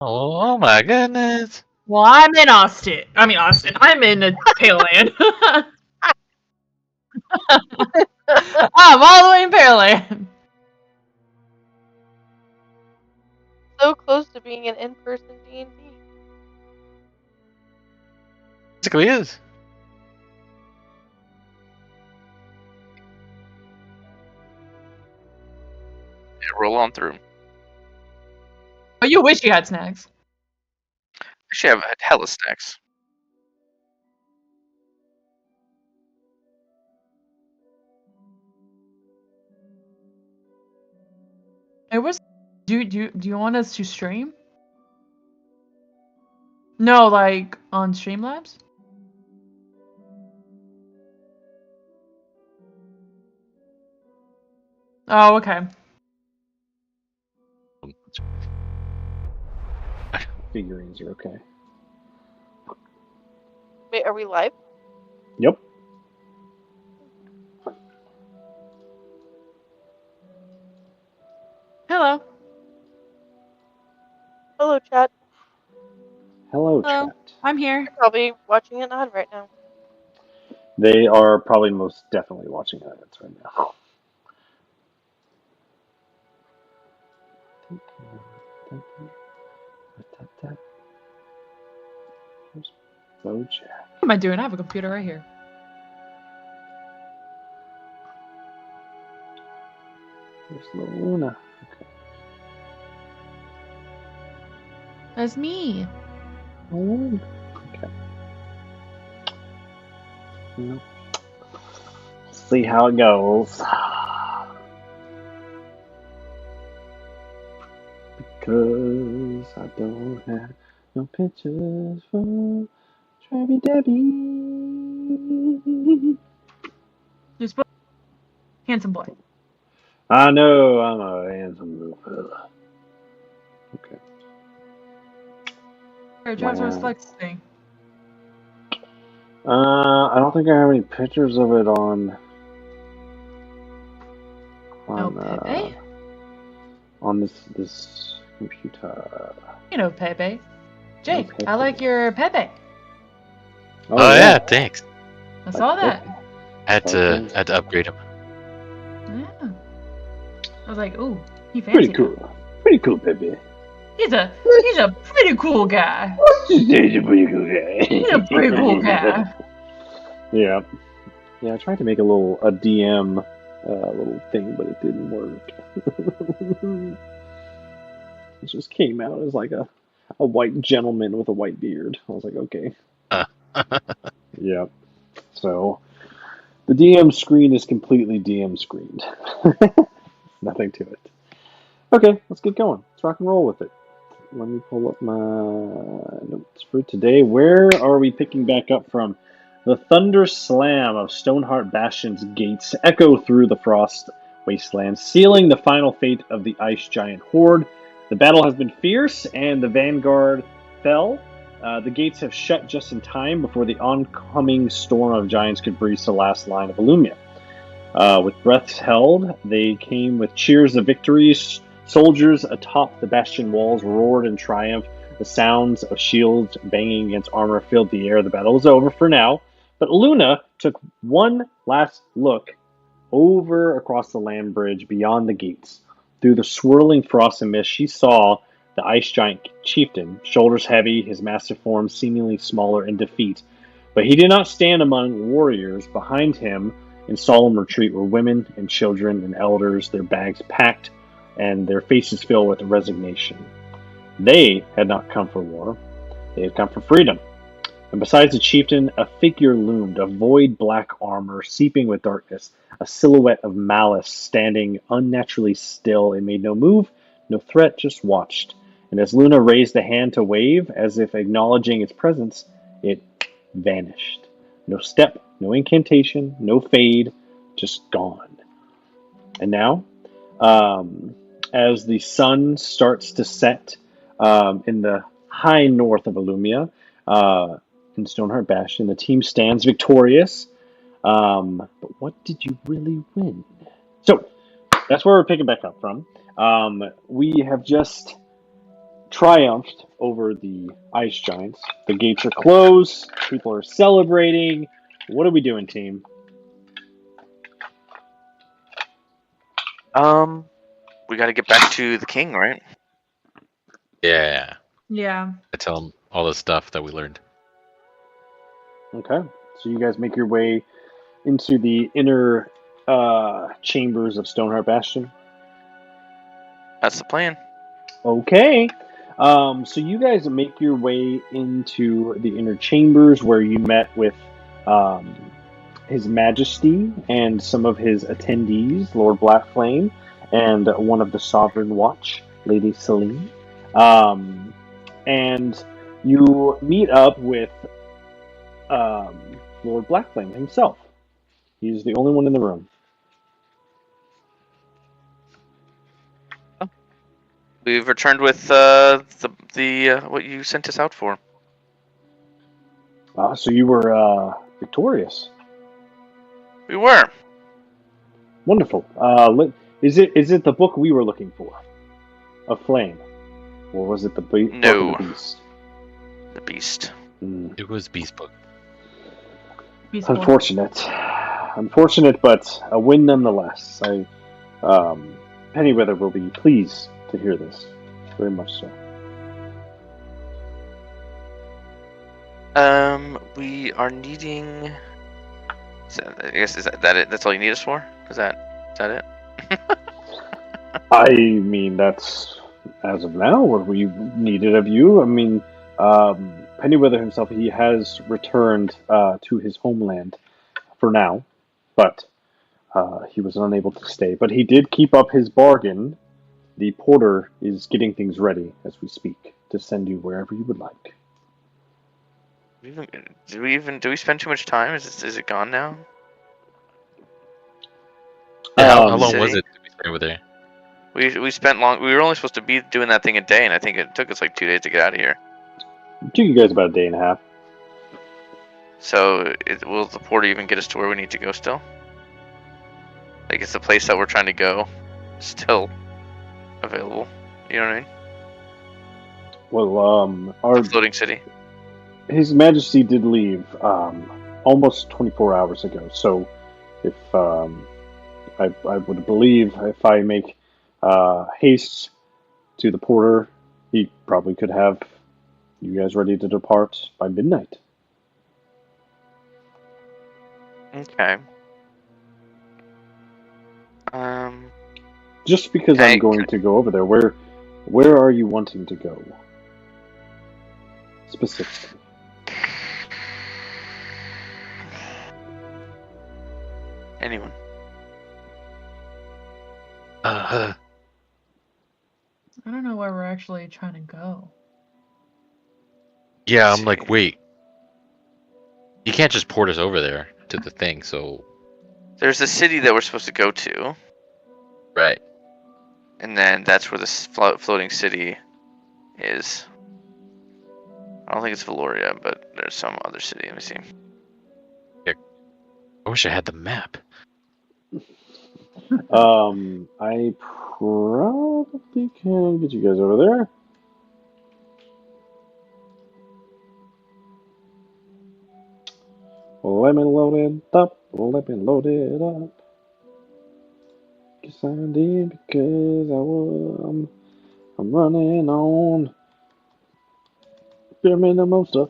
Oh my goodness. Well, I'm in Austin. I'm in Paleland. I'm all the way in Paleland. So close to being an in-person D&D. Basically is. Yeah, roll on through. Oh, you wish you had snacks. Actually, I've had hella snacks. It was. Do you want us to stream? No, like on Streamlabs. Oh, okay. Figurines are okay. Wait, are we live? Yep. Hello. Hello, chat. Hello, Hello. chat. I'm here. You're probably watching an ad right now. They are probably most definitely watching ads right now. Here's Bojack. What am I doing? I have a computer right here. Here's little Luna. Okay. That's me. Oh, okay. Well, see how it goes. Because I don't have no pictures for Traby Debbie. You're supposed handsome boy. I know I'm a handsome little fella. Okay. Here, drive to Wow. Flex thing. I don't think I have any pictures of it on Pepe? on this computer. You know Pepe. Jake, Pepe. I like your Pepe. Oh yeah, thanks. I saw that. I had to upgrade him. Yeah. I was like, ooh, he fancy. Pretty cool. Pretty cool, Pepe. He's a pretty cool guy. He's a pretty cool guy. He's a pretty cool guy. Yeah. Yeah, I tried to make a DM little thing, but it didn't work. It just came out as like a white gentleman with a white beard. I was like, okay. Yeah. So the DM screen is completely DM screened. Nothing to it. Okay, let's get going. Let's rock and roll with it. Let me pull up my notes for today. Where are we picking back up from? The thunder slam of Stoneheart Bastion's gates echo through the frost wasteland, sealing the final fate of the ice giant horde. The battle has been fierce, and the vanguard fell. The gates have shut just in time before the oncoming storm of giants could breach the last line of Illumia. With breaths held, they came with cheers of victory. Soldiers atop the bastion walls roared in triumph. The sounds of shields banging against armor filled the air. The battle was over for now, but Luna took one last look over across the land bridge beyond the gates. Through the swirling frost and mist, she saw the ice giant chieftain, shoulders heavy, his massive form seemingly smaller in defeat. But he did not stand among warriors. Behind him, in solemn retreat, were women and children and elders, their bags packed and their faces filled with resignation. They had not come for war. They had come for freedom. And besides the chieftain, a figure loomed, a void black armor seeping with darkness, a silhouette of malice standing unnaturally still. It made no move, no threat, just watched. And as Luna raised a hand to wave, as if acknowledging its presence, it vanished. No step, no incantation, no fade, just gone. And now, as the sun starts to set in the high north of Illumia, in Stoneheart Bastion, the team stands victorious. But what did you really win? So that's where we're picking back up from. We have just triumphed over the ice giants. The gates are closed. People are celebrating. What are we doing, team? We got to get back to the king, right? Yeah. Yeah. I tell him all the stuff that we learned. Okay. So you guys make your way into the inner chambers of Stoneheart Bastion. That's the plan. Okay. So you guys make your way into the inner chambers where you met with um, His Majesty and some of his attendees, Lord Blackflame, and one of the Sovereign Watch, Lady Celine. And you meet up with Lord Blackflame himself. He's the only one in the room. We've returned with the what you sent us out for. So you were victorious. We were. Wonderful. Is it the book we were looking for? A flame, or was it the book No. of the beast? The beast. It was Beast Book. Beast Boy. Unfortunate, but a win nonetheless. Pennyweather will be pleased to hear this, very much so. We are needing. I guess is that it? That's all you need us for? Is that it? I mean, that's as of now what we needed of you. I mean, Pennyweather himself, he has returned to his homeland for now, but he was unable to stay. But he did keep up his bargain. The porter is getting things ready as we speak to send you wherever you would like. Do we spend too much time? Is it gone now? Yeah, how long City? was it to be spent over there? We spent long. We were only supposed to be doing that thing a day, and I think it took us like 2 days to get out of here. It took you guys about a day and a half. So will the porter even get us to where we need to go still? Like, is the place that we're trying to go still available? You know what I mean? Well, our The floating city. His Majesty did leave almost 24 hours ago. So, if I would believe if I make haste to the porter, he probably could have you guys ready to depart by midnight. Okay. Just because I'm going to go over there, where are you wanting to go specifically? Anyone? I don't know where we're actually trying to go. Yeah, I'm like, wait. You can't just port us over there to the thing, so... There's a city that we're supposed to go to. Right. And then that's where the floating city is. I don't think it's Valoria, but there's some other city. Let me see. I wish I had the map. I probably can get you guys over there. Let me load it up. Let me load it up. Guess I did because I'm running on bare minimum stuff.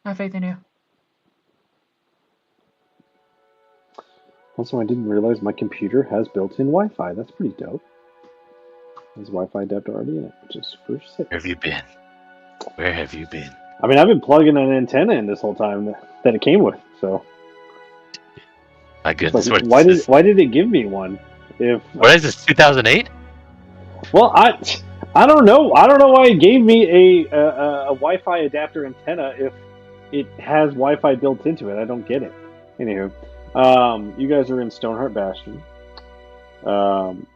I have faith in you. Also, I didn't realize my computer has built-in Wi-Fi. That's pretty dope. There's Wi-Fi adapter already in it, which is for 6. Where have you been? Where have you been? I mean, I've been plugging an antenna in this whole time that it came with. So, My goodness, like, what is this? why did it give me one? What is this, 2008? Well, I don't know. I don't know why it gave me a Wi-Fi adapter antenna if it has Wi-Fi built into it. I don't get it. Anywho, you guys are in Stoneheart Bastion. From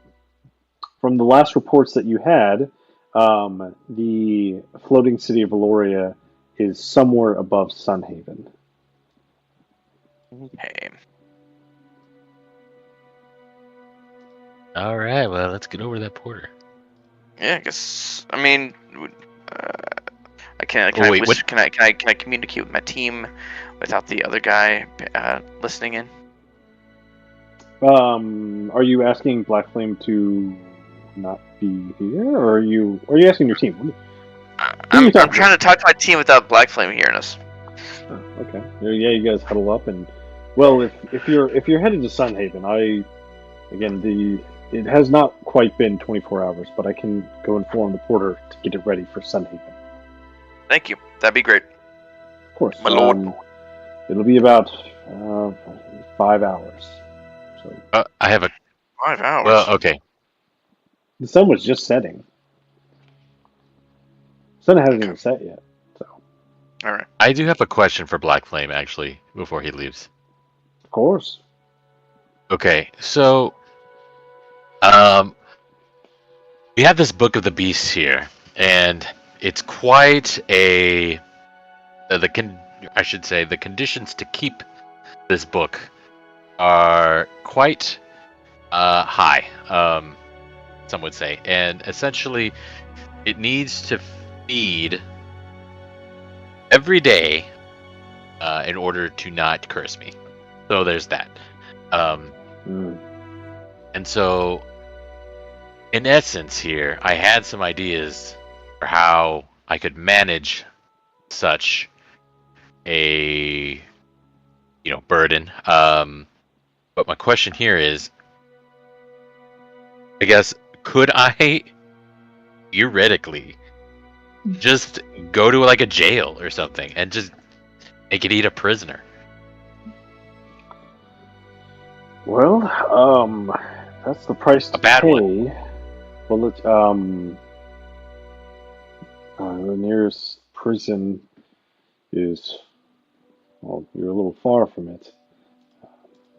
the last reports that you had, the floating city of Valoria is somewhere above Sunhaven. Okay. Alright, well, let's get over that porter. Yeah, I guess. I mean, Oh, wait, what? can I communicate with my team without the other guy listening in? Are you asking Black Flame to not be here, or are you asking your team? Who are you I'm talking trying to talk to my team without Black Flame hearing us. Oh, okay. Yeah, you guys huddle up, and well, if you're headed to Sunhaven, it has not quite been 24 hours, but I can go inform the porter to get it ready for Sunhaven. Thank you. That'd be great. Of course, My lord. It'll be about 5 hours. So I have a. 5 hours. Well, okay. the sun was just setting. The sun hasn't even set yet. So All right. I do have a question for Black Flame actually before he leaves. of course. Okay, so we have this Book of the Beasts here, and it's quite I should say the conditions to keep this book are quite high. Some would say, and essentially, it needs to feed every day in order to not curse me. So there's that. And so, in essence, here I had some ideas for how I could manage such a burden. But my question here is, I guess, could I theoretically just go to like a jail or something and just make it eat a prisoner? Well, that's the price to A bad pay. one. Well, the nearest prison is, well, you're a little far from it.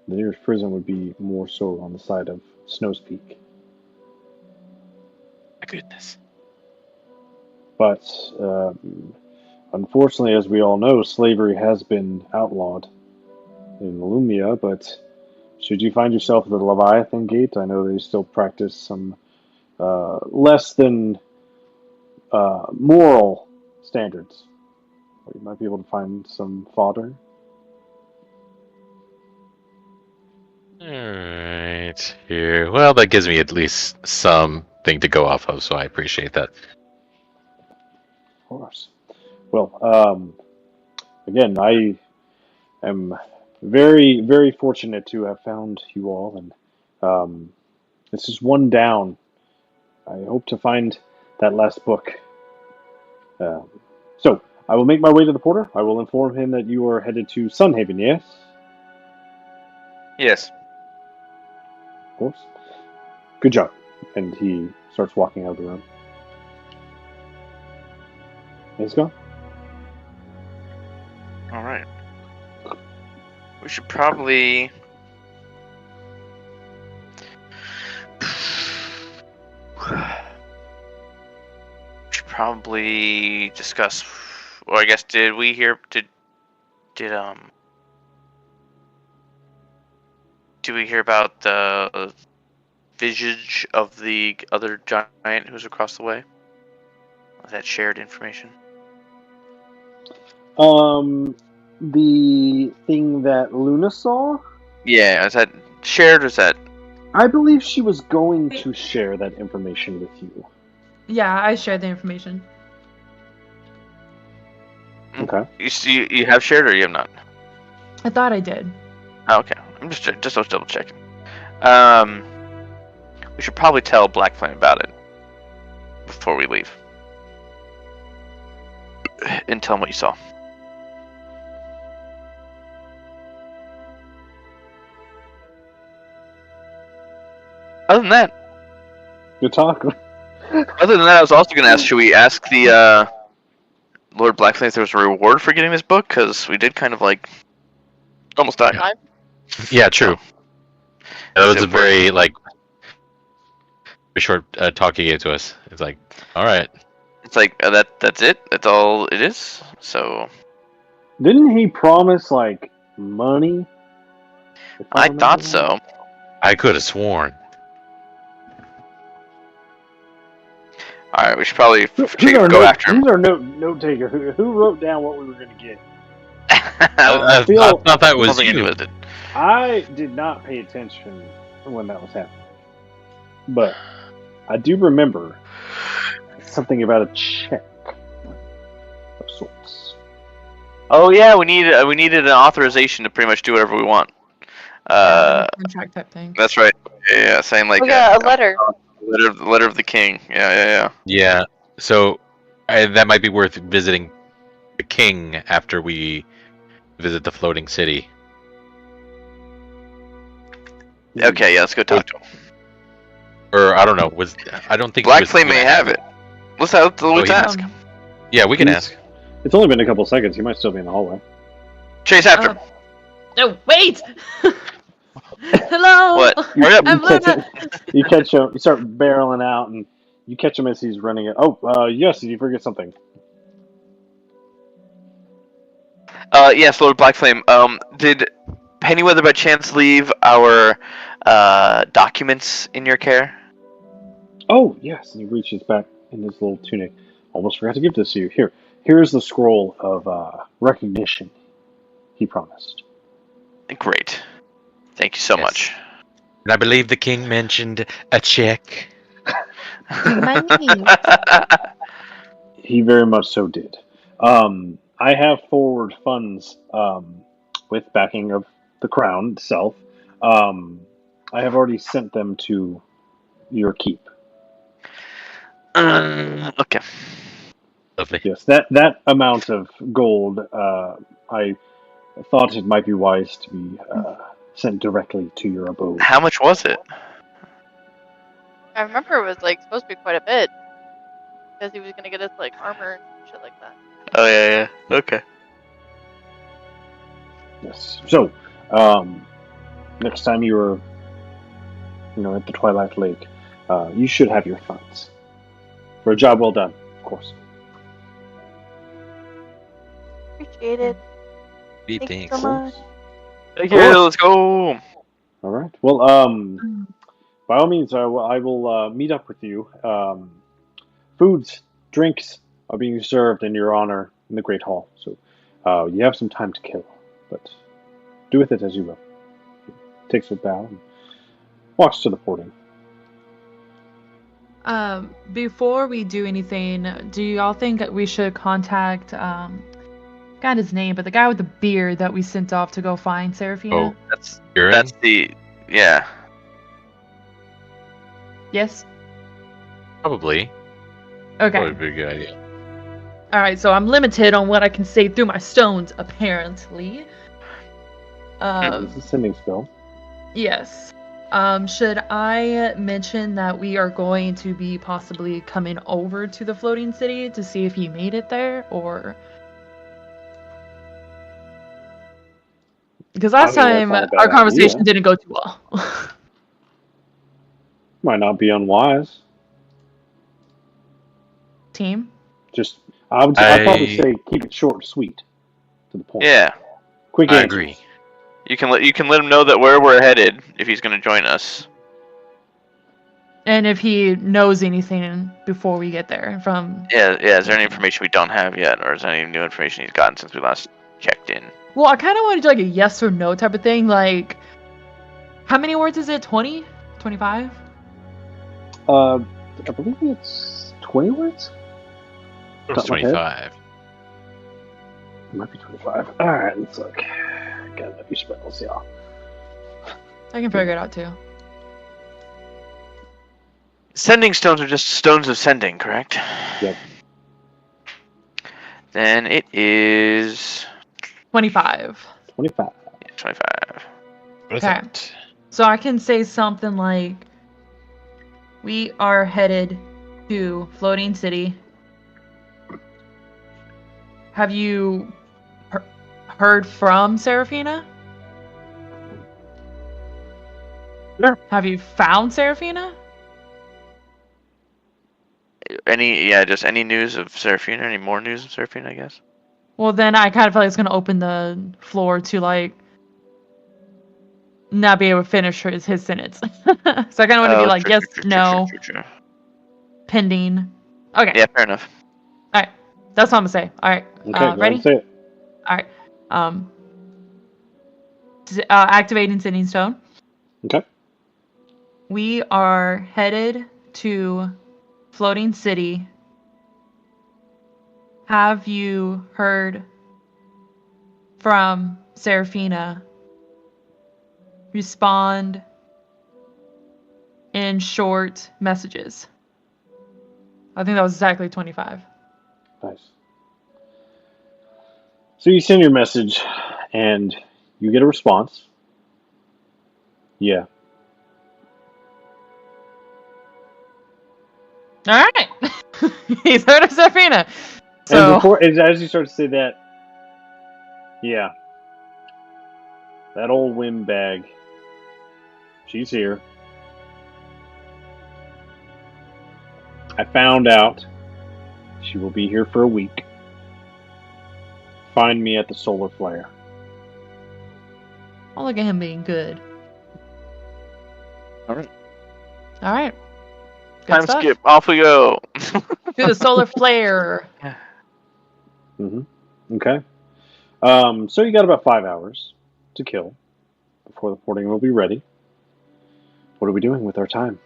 The nearest prison would be more so on the side of Snow's Peak. My goodness. But unfortunately, as we all know, slavery has been outlawed in Illumia. But should you find yourself at the Leviathan Gate, I know they still practice some less than moral standards. You might be able to find some fodder. Alright, here. Well, that gives me at least something to go off of, so I appreciate that. Of course. Well, again, I am very, very fortunate to have found you all, and this is one down. I hope to find that last book. So, I will make my way to the porter. I will inform him that you are headed to Sunhaven, yes? Yes. Of course. Good job. And he starts walking out of the room. He's gone. All right. We should probably. Discuss. Or I guess did we hear did we hear about the visage of the other giant who's across the way? That shared information. The thing that Luna saw? Yeah, is that shared or is that? I believe she was going to share that information with you. Yeah, I shared the information. Okay. You have shared or you have not? I thought I did. Oh, okay, I'm just double checking. We should probably tell Black Flame about it before we leave, and tell him what you saw. Other than that, Good talk. I was also going to ask: should we ask the Lord Black Flame if there was a reward for getting this book? Because we did kind of like almost die. Yeah, true. That was So a very short talk he gave to us. It's like, all right. It's like that's it. That's all it is. So Didn't he promise money? If I remember thought right? so. I could have sworn. All right, we should probably Who's go our after him. Who's our note taker? Who wrote down what we were going to get? I feel- thought that I don't was think you. anyone did. I did not pay attention when that was happening, but I do remember something about a check of sorts. Oh yeah, we needed an authorization to pretty much do whatever we want. Contract type thing. That's right. Yeah, saying like We got a letter. letter of the king. Yeah. Yeah. So that might be worth visiting the king after we visit the floating city. Okay, yeah, let's go talk to him. Or I don't know. I don't think Black he was Flame gonna may have it. Let's ask. Yeah, we can He's- ask. It's only been a couple seconds. He might still be in the hallway. Chase after him. No, wait! Hello! What? Hurry up. I'm Luna! You catch him. You start barreling out, and you catch him as he's running it. Oh, yes. Did you forget something? Yes, Lord Black Flame. Did Pennyweather by chance leave our documents in your care? Oh, yes. And he reaches back in his little tunic. Almost forgot to give this to you. Here's the scroll of recognition he promised. Great. Thank you so Yes. much. And I believe the king mentioned a check. Money. He very much so did. I have forward funds with backing of the crown itself. I have already sent them to your keep. Okay. Lovely. Yes, that amount of gold, I thought it might be wise to be sent directly to your abode. How much was it? I remember it was like supposed to be quite a bit because he was gonna get us like armor and shit like that. Oh yeah. Okay. Yes. So, next time you're, at the Twilight Lake, you should have your funds for a job well done, of course. Appreciate it. Beep, Thank you thanks. so much. Okay, let's go. All right. Well, by all means, I will meet up with you. Foods, drinks are being served in your honor in the Great Hall, so you have some time to kill, but do with it as you will. He takes a bow and walks to the porting. Before we do anything, do y'all think that we should contact, got his name, but the guy with the beard that we sent off to go find Seraphina? Oh. That's Urine? yeah. Yes? Probably. Okay. Probably be a good idea. Alright, so I'm limited on what I can say through my stones, apparently. It's a sending spell. Yes. Should I mention that we are going to be possibly coming over to the floating city to see if he made it there, or... Because last time, that's not a bad our conversation idea. didn't go too well. Might not be unwise. Team? Just, I'd probably say keep it short and sweet, to the point. Yeah. Quick I answers. agree. You can let him know that where we're headed if he's gonna join us. And if he knows anything before we get there from... Yeah. Is there any information we don't have yet, or is there any new information he's gotten since we last checked in? Well, I kind of want to do like a yes or no type of thing. Like, how many words is it? 20? 25? I believe it's 20 words? It was Top of my head. 25. It might be 25. Alright, let's look. Gotta know your spells, y'all. I can figure it out too. Sending stones are just stones of sending, correct? Yep. Then it is 25. 25. 25. What is Okay. that? So I can say something like, we are headed to Floating City. Have you heard from Seraphina? Sure. Have you found Seraphina? Just any news of Seraphina? Any more news of Seraphina, I guess? Well, then I kind of feel like it's going to open the floor to, like, not be able to finish his sentence. So I kind of want to be like, yes, no, pending Okay. Yeah, fair enough. All right. That's what I'm gonna say. All right. Okay, go ahead Ready? and say it. All right. Activating Sending Stone. Okay. We are headed to Floating City. Have you heard from Seraphina? Respond in short messages. I think that was exactly 25. Nice. So you send your message, and you get a response. Yeah. All right. He's heard of Seraphina. And So before, as you start to say that, yeah, that old windbag, she's here. I found out she will be here for a week. Find me at the solar flare. oh, look at him being good. All right. All right. Good Time stuff. skip. Off we go. To the solar flare. Okay. So you got about 5 hours to kill before the porting will be ready. What are we doing with our time?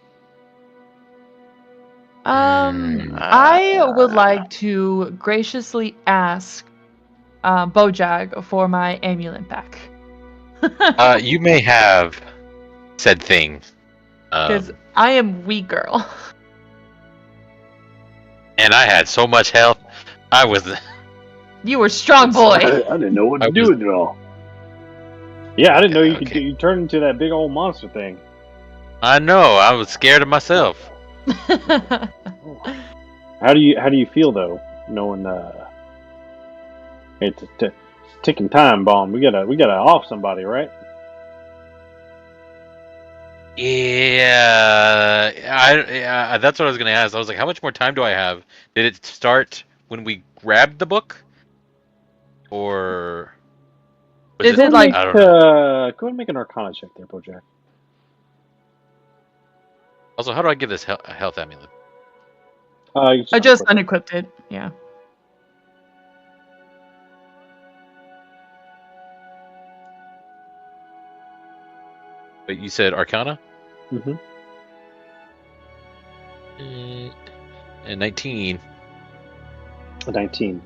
I would like to graciously ask Bojag for my amulet back. You may have said thing. Because I am weak girl. And I had so much health. I was. You were strong boy. I didn't know what to I do was- with it all. Yeah, I didn't know you Okay. could. You turned into that big old monster thing. I know. I was scared of myself. How do you feel though, knowing it's a ticking time bomb? We gotta off somebody, right? Yeah, that's what I was gonna ask. I was like, how much more time do I have? Did it start when we grabbed the book, or was Is it like- I don't know. Go ahead and make an Arcana check there, Bojack. Also, how do I give this a health amulet? You I just unequip it. unequipped it. Yeah. But you said Arcana? Mhm. And 19. 19.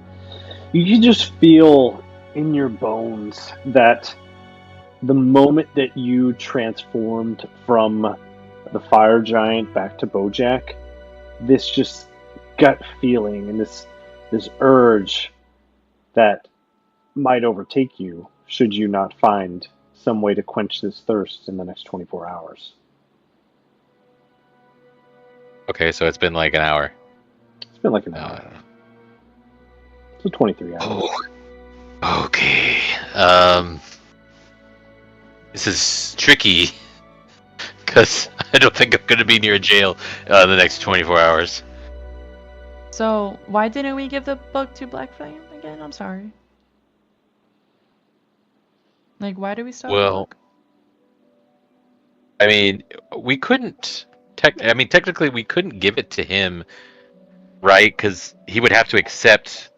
You can just feel in your bones that the moment that you transformed from the fire giant back to Bojack, this just gut feeling and this urge that might overtake you should you not find some way to quench this thirst in the next 24 hours. Okay, so it's been like an hour. It's been like an hour. So 23 hours. Oh, okay. This is tricky because I don't think I'm gonna be near jail the next 24 hours. So why didn't we give the book to Black Flame again? I'm sorry. Like, why did we stop the Well, book? I mean, we couldn't. Technically, we couldn't give it to him, right? Because he would have to accept,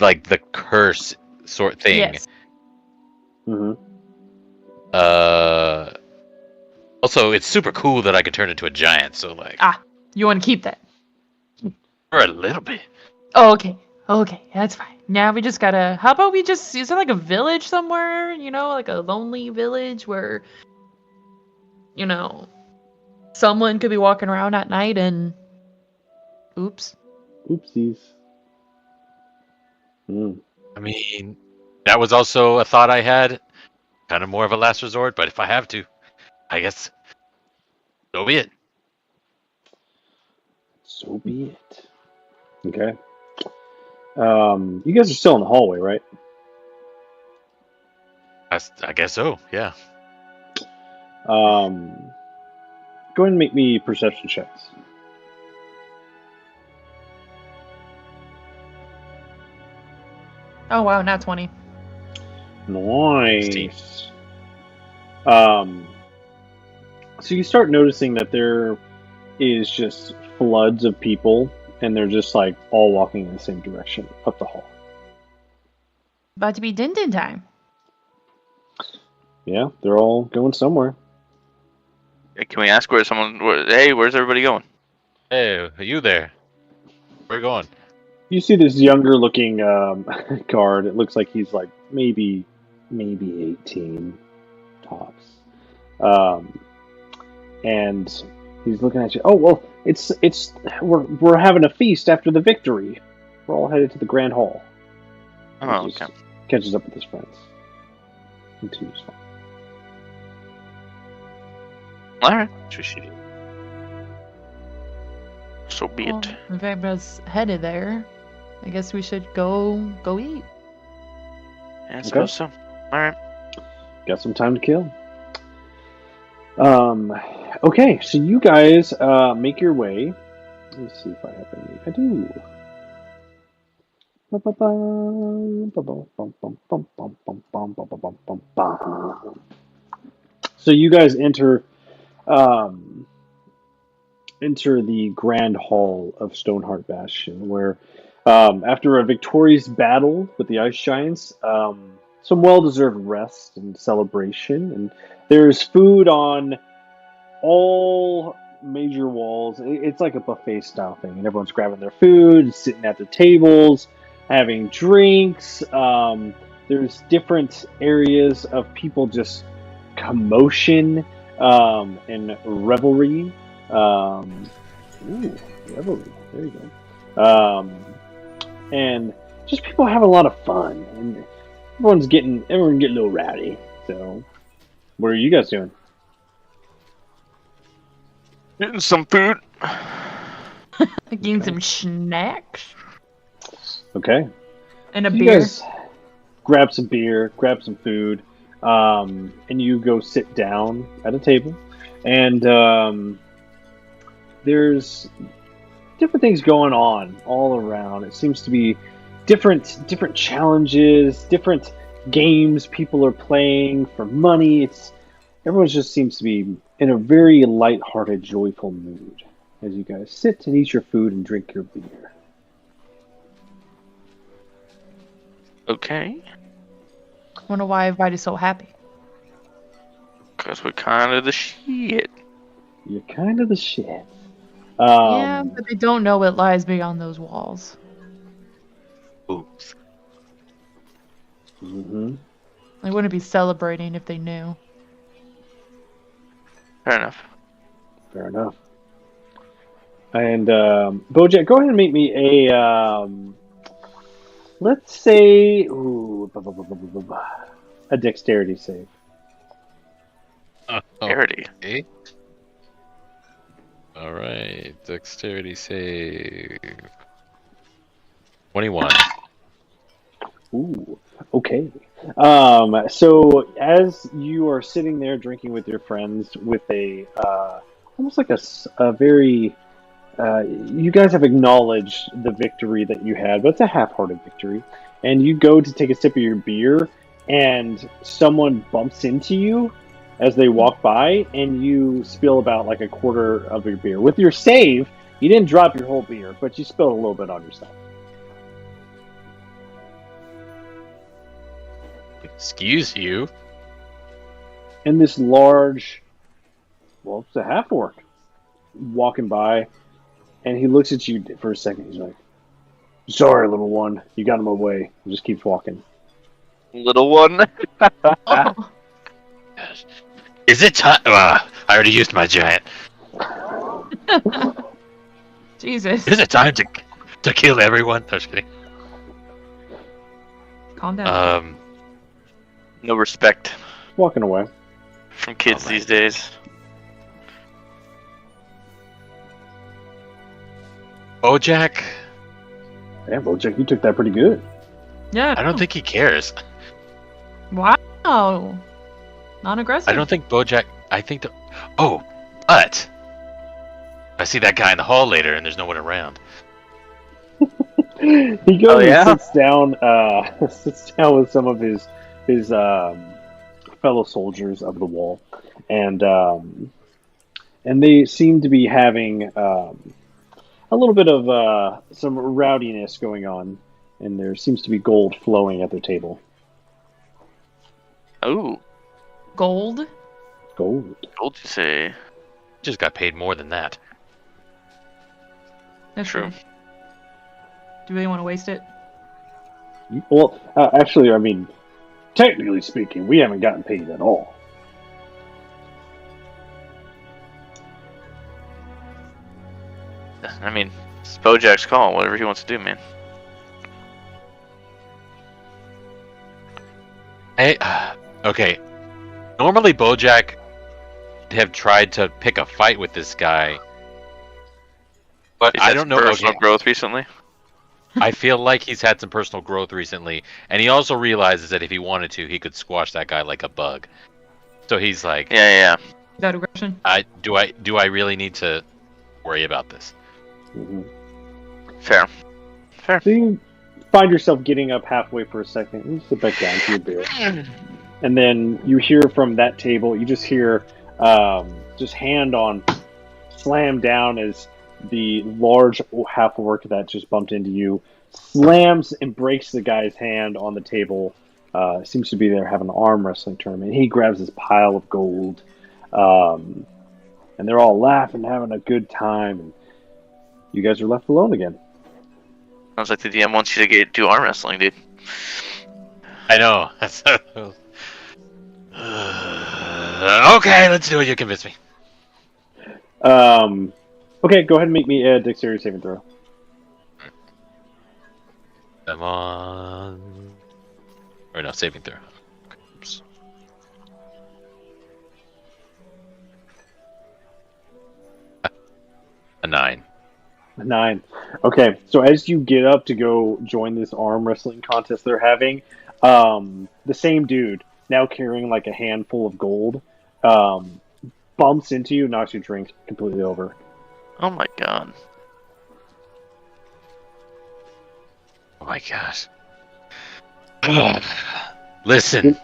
like, the curse sort thing. Yes. Mm-hmm. Also, it's super cool that I could turn into a giant. So, like, You want to keep that? for a little bit. Oh, okay. Okay, that's fine. Now we just gotta. How about we just. Is there like a village somewhere? You know, like a lonely village where, you know, someone could be walking around at night and. Oops. Oopsies. Mm. I mean, that was also a thought I had. Kind of more of a last resort, but if I have to, I guess so be it. So be it. Okay. You guys are still in the hallway, right? I guess so, yeah. Go ahead and make me perception checks. Oh wow, not 20. Nice. So you start noticing that there is just floods of people, and they're just like all walking in the same direction up the hall. About to be din time. Yeah, they're all going somewhere. Can we ask where someone? Hey, where's everybody going? Hey, are you there? Where you going? You see this younger looking guard. It looks like he's like maybe 18 tops. And he's looking at you. Oh well, we're having a feast after the victory. We're all headed to the Grand Hall. Oh, He just okay. Catches up with his friends. Continues on. All right. Appreciate it. So be Well, it. if everybody's headed there, I guess we should go eat. Yeah, I suppose so. All right. Got some time to kill. Okay, so you guys make your way. Let's see if I have any. I do. So you guys enter the Grand Hall of Stoneheart Bastion, where after a victorious battle with the Ice Giants, some well-deserved rest and celebration, and there's food on all major walls. It's like a buffet style thing, and everyone's grabbing their food, sitting at their tables, having drinks. There's different areas of people just commotion and revelry. Revelry. There you go. And just people having a lot of fun, and everyone's getting a little rowdy. So, what are you guys doing? Getting some food. Getting some snacks Okay. and a You beer. guys grab some beer, grab some food, and you go sit down at a table. And there's different things going on all around. It seems to be different challenges, different games people are playing for money. Everyone just seems to be in a very lighthearted, joyful mood as you guys sit and eat your food and drink your beer. Okay. Wonder why everybody's so happy. Because we're kind of the shit. You're kind of the shit. Yeah, but they don't know what lies beyond those walls. Oops. Mm-hmm. They wouldn't be celebrating if they knew. Fair enough. Fair enough. And Bojack, go ahead and make me a let's say a dexterity save. Parody. Okay. All right. Dexterity save. 21. Ooh, okay. So as you are sitting there drinking with your friends with a almost like a very you guys have acknowledged the victory that you had, but it's a half-hearted victory. And you go to take a sip of your beer, and someone bumps into you as they walk by, and you spill about like a quarter of your beer. With your save, you didn't drop your whole beer, but you spilled a little bit on yourself. Excuse you. And this large, well, it's a half-orc, walking by, and he looks at you for a second. He's like, "Sorry, little one, you got him away." He just keeps walking. Little one. Oh, Is it time? I already used my giant. Jesus. Is it time to kill everyone? No, just kidding. Calm down. No respect Walking away. from kids Oh, these days. Bojack. Yeah, Bojack, you took that pretty good. Yeah. I don't think he cares. Wow. Non-aggressive. I don't think Bojack. I think the. Oh, but I see that guy in the hall later, and there's no one around. He goes Oh, yeah? and sits down with some of his fellow soldiers of the wall, and they seem to be having a little bit of some rowdiness going on, and there seems to be gold flowing at their table. Oh, Gold? Gold. gold you say? Just got paid more than that. That's True. true. Do we want to waste it? Well, actually, I mean, technically speaking, we haven't gotten paid at all. I mean, it's Bojack's call. Whatever he wants to do, man. Okay. Normally, Bojack have tried to pick a fight with this guy, but He's I had don't some know. personal Okay, growth recently. I feel like he's had some personal growth recently, and he also realizes that if he wanted to, he could squash that guy like a bug. So he's like, Yeah. Without aggression? do I really need to worry about this? Mm-hmm. Fair. So you find yourself getting up halfway for a second, and you sit back down to your beer. And then you hear from that table, you just hear just hand on slam down as the large half orc that just bumped into you slams and breaks the guy's hand on the table. Seems to be there having an arm wrestling tournament. He grabs this pile of gold, and they're all laughing, having a good time, and you guys are left alone again. Sounds like the DM wants you to do arm wrestling, dude. I know. Okay, let's do it. You convince me. Okay, go ahead and make me a dexterity saving throw. Come on. Or no, saving throw. Oops. A 9. 9. Okay, so as you get up to go join this arm wrestling contest they're having, the same dude, now carrying like a handful of gold, bumps into you, knocks your drink completely over. Oh my god. Oh my gosh. Listen.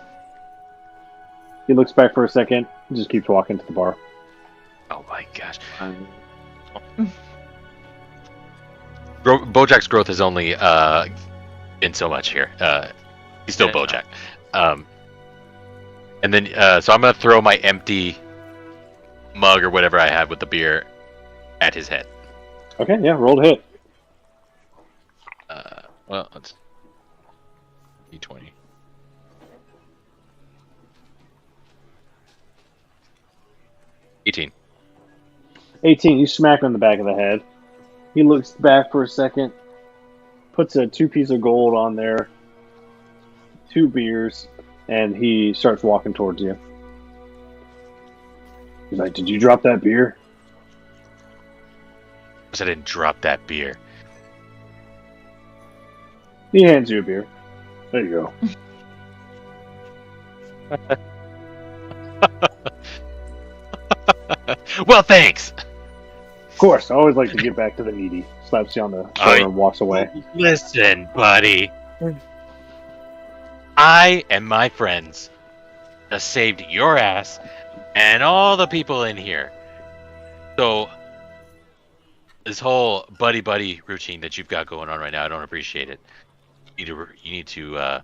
He looks back for a second and just keeps walking to the bar. Oh my gosh. Bojack's growth has only been so much here. He's still Bojack. And then, so I'm going to throw my empty mug or whatever I have with the beer at his head. Okay, yeah, roll to hit. Well, let's D20. $18. 18, you smack him in the back of the head. He looks back for a second, puts a 2-piece of gold on there, 2 beers, and he starts walking towards you. He's like, "Did you drop that beer?" I didn't drop that beer. He hands you a beer. There you go. Well, thanks. Of course, I always like to give back to the needy. Slaps you on the shoulder and walks away. Listen, buddy. I and my friends have saved your ass and all the people in here. So, this whole buddy routine that you've got going on right now, I don't appreciate it. You need to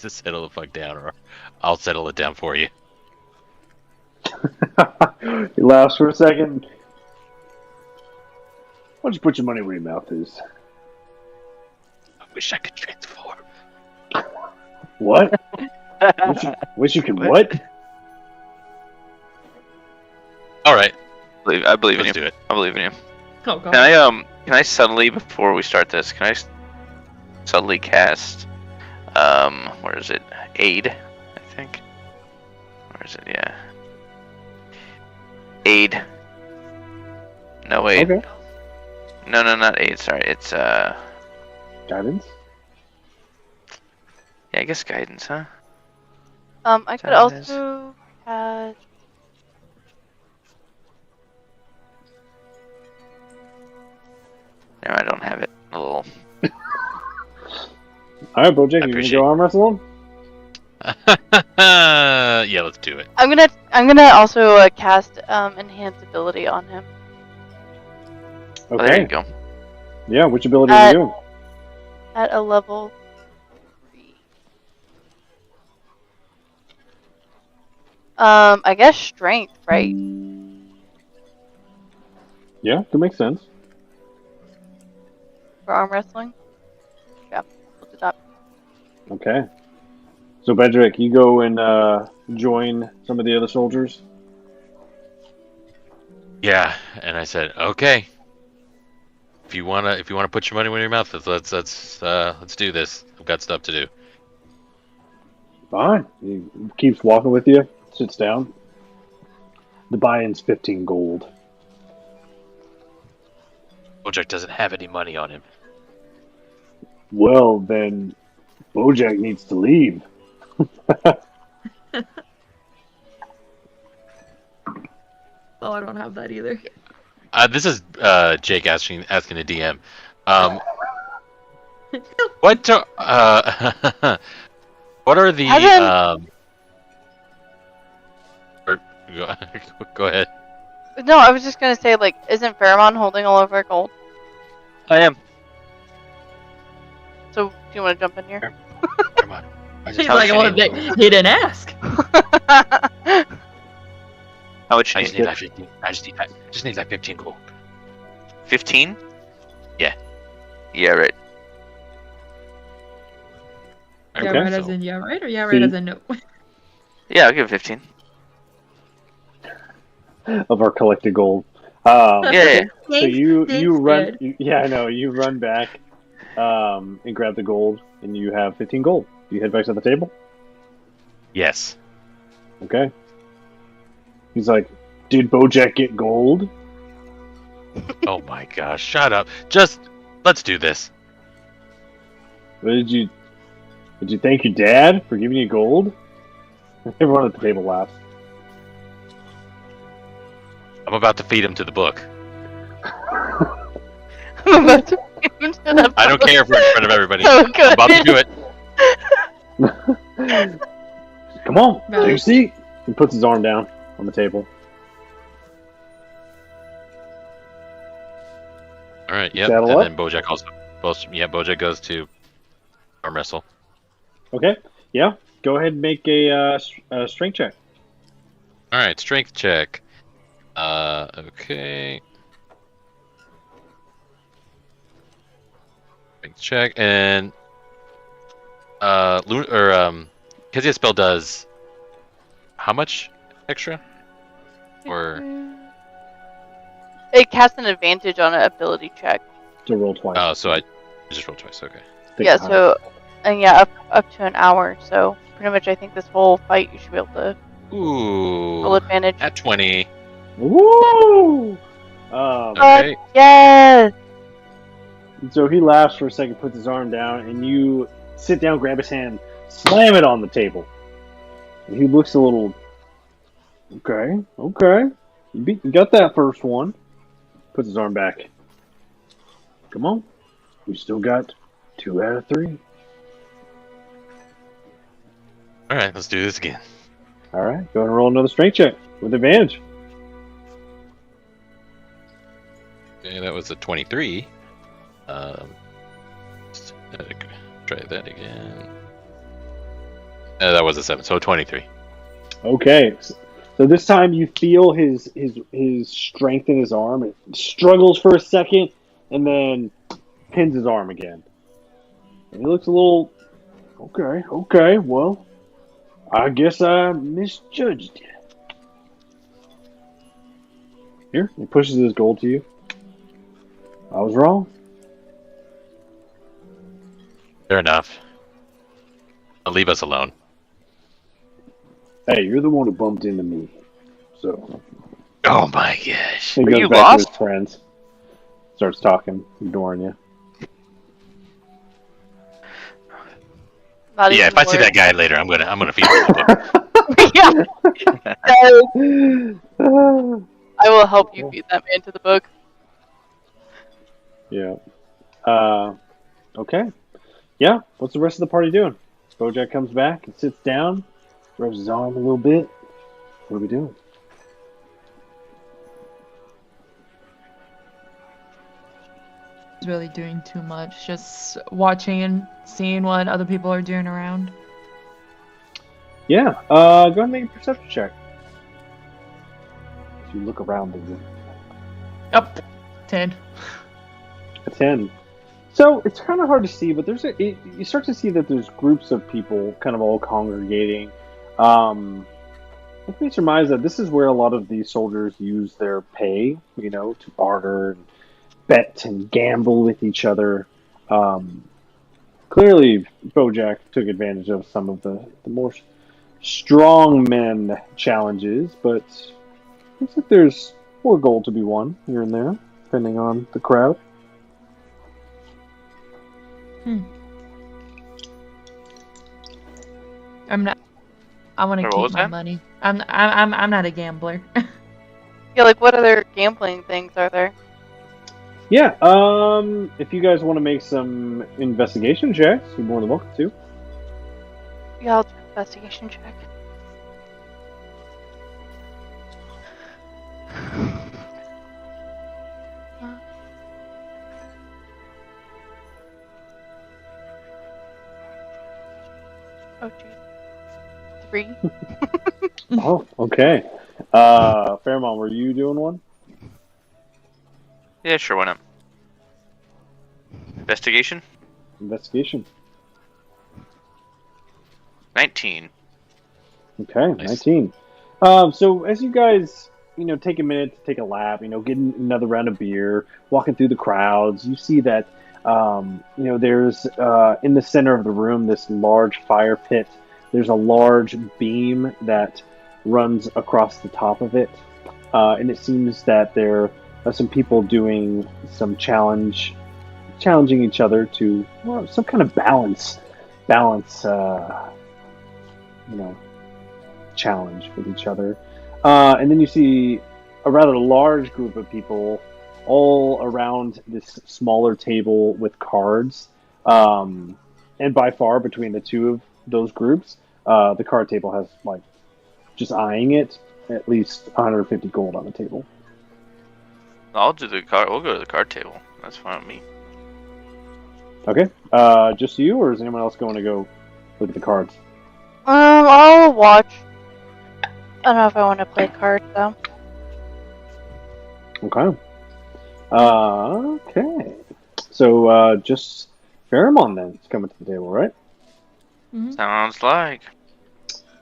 settle the fuck down, or I'll settle it down for you. He laughs for a second. Why don't you put your money where your mouth is? I wish I could transform. What? Wish you could what? All right, I believe in let's you. do it. I believe in you. Oh god. Can I subtly, before we start this, can I subtly cast, where is it? Aid, I think. Where is it? Yeah. Aid. No, aid. Okay. No, not aid, sorry. It's, Guidance? yeah, I guess guidance, huh? I could That is- also cast. No, I don't have it. A little. Alright, Bojack, you gonna appreciate go arm wrestle him? Yeah, let's do it. I'm gonna also cast enhance ability on him. Oh, there you Okay. go. Yeah, which ability are you doing? At a level 3. I guess strength, right? Yeah, that makes sense. For arm wrestling? Yeah, we'll do that. Okay. So, Bedrick, you go and join some of the other soldiers? Yeah, and I said, okay. If you wanna put your money where your mouth is, let's do this. I've got stuff to do. Fine. He keeps walking with you, sits down. The buy-in's 15 gold. Bojack doesn't have any money on him. Well, then Bojack needs to leave. Oh, I don't have that either. This is Jake asking the DM. What what are the or, go ahead. No, I was just gonna say, like, isn't Faramon holding all of our gold? I am. So, do you want to jump in here? Come on. He's like, well, he didn't ask. How much I you just need? need that 15. I just need that 15 gold. 15? Yeah. Yeah, right. Yeah, Okay. right as in yeah, right? Or yeah, right See? as in no? Yeah, I'll give it 15. Of our collected gold. Yeah. So you run. Dude. Yeah, I know. You run back and grab the gold, and you have 15 gold. Do you head back to the table? Yes. Okay. He's like, "Did Bojack get gold?" Oh my gosh! Shut up. Just let's do this. Did you thank your dad for giving you gold? Everyone at the table laughs. I'm about to feed him to the book. I'm about to give him to the I don't care if we're in front of everybody. So good. I'm about to do it. Come on, No. take a seat. He puts his arm down on the table. All right. Yep. Saddle And up. then Bojack also. Bojack goes to arm wrestle. Okay. Yeah. Go ahead and make a strength check. All right. Strength check. Okay. Strength check and Kezia spell does how much extra? Or It casts an advantage on an ability check. To roll twice. oh, so I just rolled twice. Okay. Take Yeah, the high. so, and yeah, up to an hour. So, pretty much, I think this whole fight you should be able to roll Ooh. advantage. At 20. Woo! Okay. Yes! So he laughs for a second, puts his arm down, and you sit down, grab his hand, slam it on the table. And he looks a little. Okay. You got that first one. Puts his arm back. Come on. We still got 2 out of 3. All right. Let's do this again. All right. Go ahead and roll another strength check with advantage. Okay, that was a 23. Try that again. That was a 7, so 23. Okay. So this time you feel his strength in his arm. It struggles for a second, and then pins his arm again. And he looks a little. Okay. Well, I guess I misjudged you. Here, he pushes his gold to you. I was wrong. Fair enough. Leave us alone. Hey, you're the one who bumped into me. So Oh my gosh. he Are goes you back lost? to his friends. Starts talking, ignoring you. Not Yeah, even if I see worried. that guy later, I'm gonna feed him the book. Yeah, I will help you feed that man to the book. Yeah. Okay. Yeah. What's the rest of the party doing? Bojack comes back and sits down, rubs his arm a little bit. What are we doing? really doing too much. Just watching and seeing what other people are doing around. Yeah. Go ahead and make a perception check. As you look around the room. Up, 10. A 10. So it's kind of hard to see, but you start to see that there's groups of people kind of all congregating. Let me surmise that this is where a lot of these soldiers use their pay, to barter and bet and gamble with each other. Clearly, Bojack took advantage of some of the more strong men challenges, but looks like there's more gold to be won here and there, depending on the crowd. I'm not. I want to What keep was my that? money. I'm not a gambler. Yeah, like what other gambling things are there? Yeah, if you guys want to make some investigation checks, you're more than welcome to. Yeah, I'll do an investigation check. Oh, geez. 3. Oh, okay. Fairmont, were you doing one? Yeah, sure, why not? Investigation? Investigation. 19. Okay, Nice. 19. So as you guys, take a minute to take a lap, get another round of beer, walking through the crowds, you see that, there's in the center of the room this large fire pit. There's a large beam that runs across the top of it, and it seems that there are some people doing some challenging each other to some kind of balance, challenge with each other. And then you see a rather large group of people all around this smaller table with cards. And by far, between the two of those groups, the card table has, just eyeing it, at least 150 gold on the table. I'll do the card. We'll go to the card table. That's fine with me. Okay. Just you, or is anyone else going to go look at the cards? I'll watch. I don't know if I want to play cards though. Okay. Okay. So, just Pheromone then is coming to the table, right? Sounds like.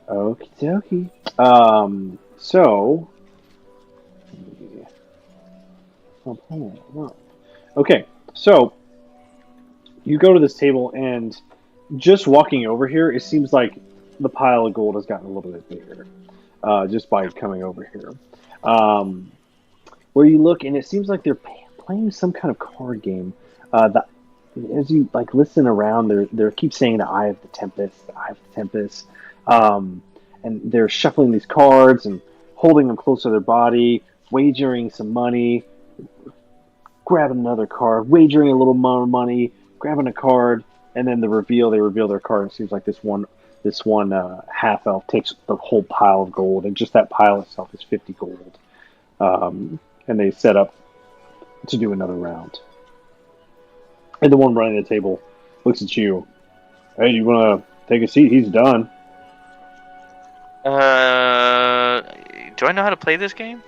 Okie dokie. So. Okay, so you go to this table, and just walking over here, it seems like the pile of gold has gotten a little bit bigger, just by coming over here. Where you look, and it seems like they're playing some kind of card game. As you listen around, they keep saying the Eye of the Tempest, the Eye of the Tempest, and they're shuffling these cards and holding them close to their body, wagering some money, grabbing another card, wagering a little more money, grabbing a card, and then they reveal their card. It seems like this one half elf takes the whole pile of gold, and just that pile itself is 50 gold. And they set up to do another round. And the one running the table looks at you. Hey, do you want to take a seat? He's done. Do I know how to play this game?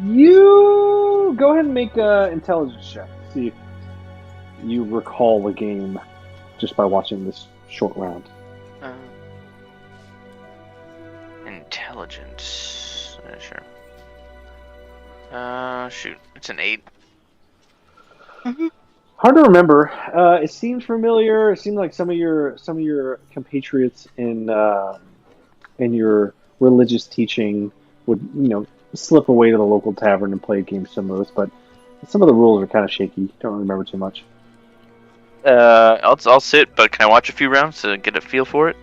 You go ahead and make an intelligence check. See if you recall the game just by watching this short round. Intelligence. Sure. Shoot. It's an 8. Hard to remember. It seems familiar. It seemed like some of your compatriots in your religious teaching would, slip away to the local tavern and play games similar to this, but some of the rules are kind of shaky. Don't remember too much. I'll sit, but can I watch a few rounds to get a feel for it?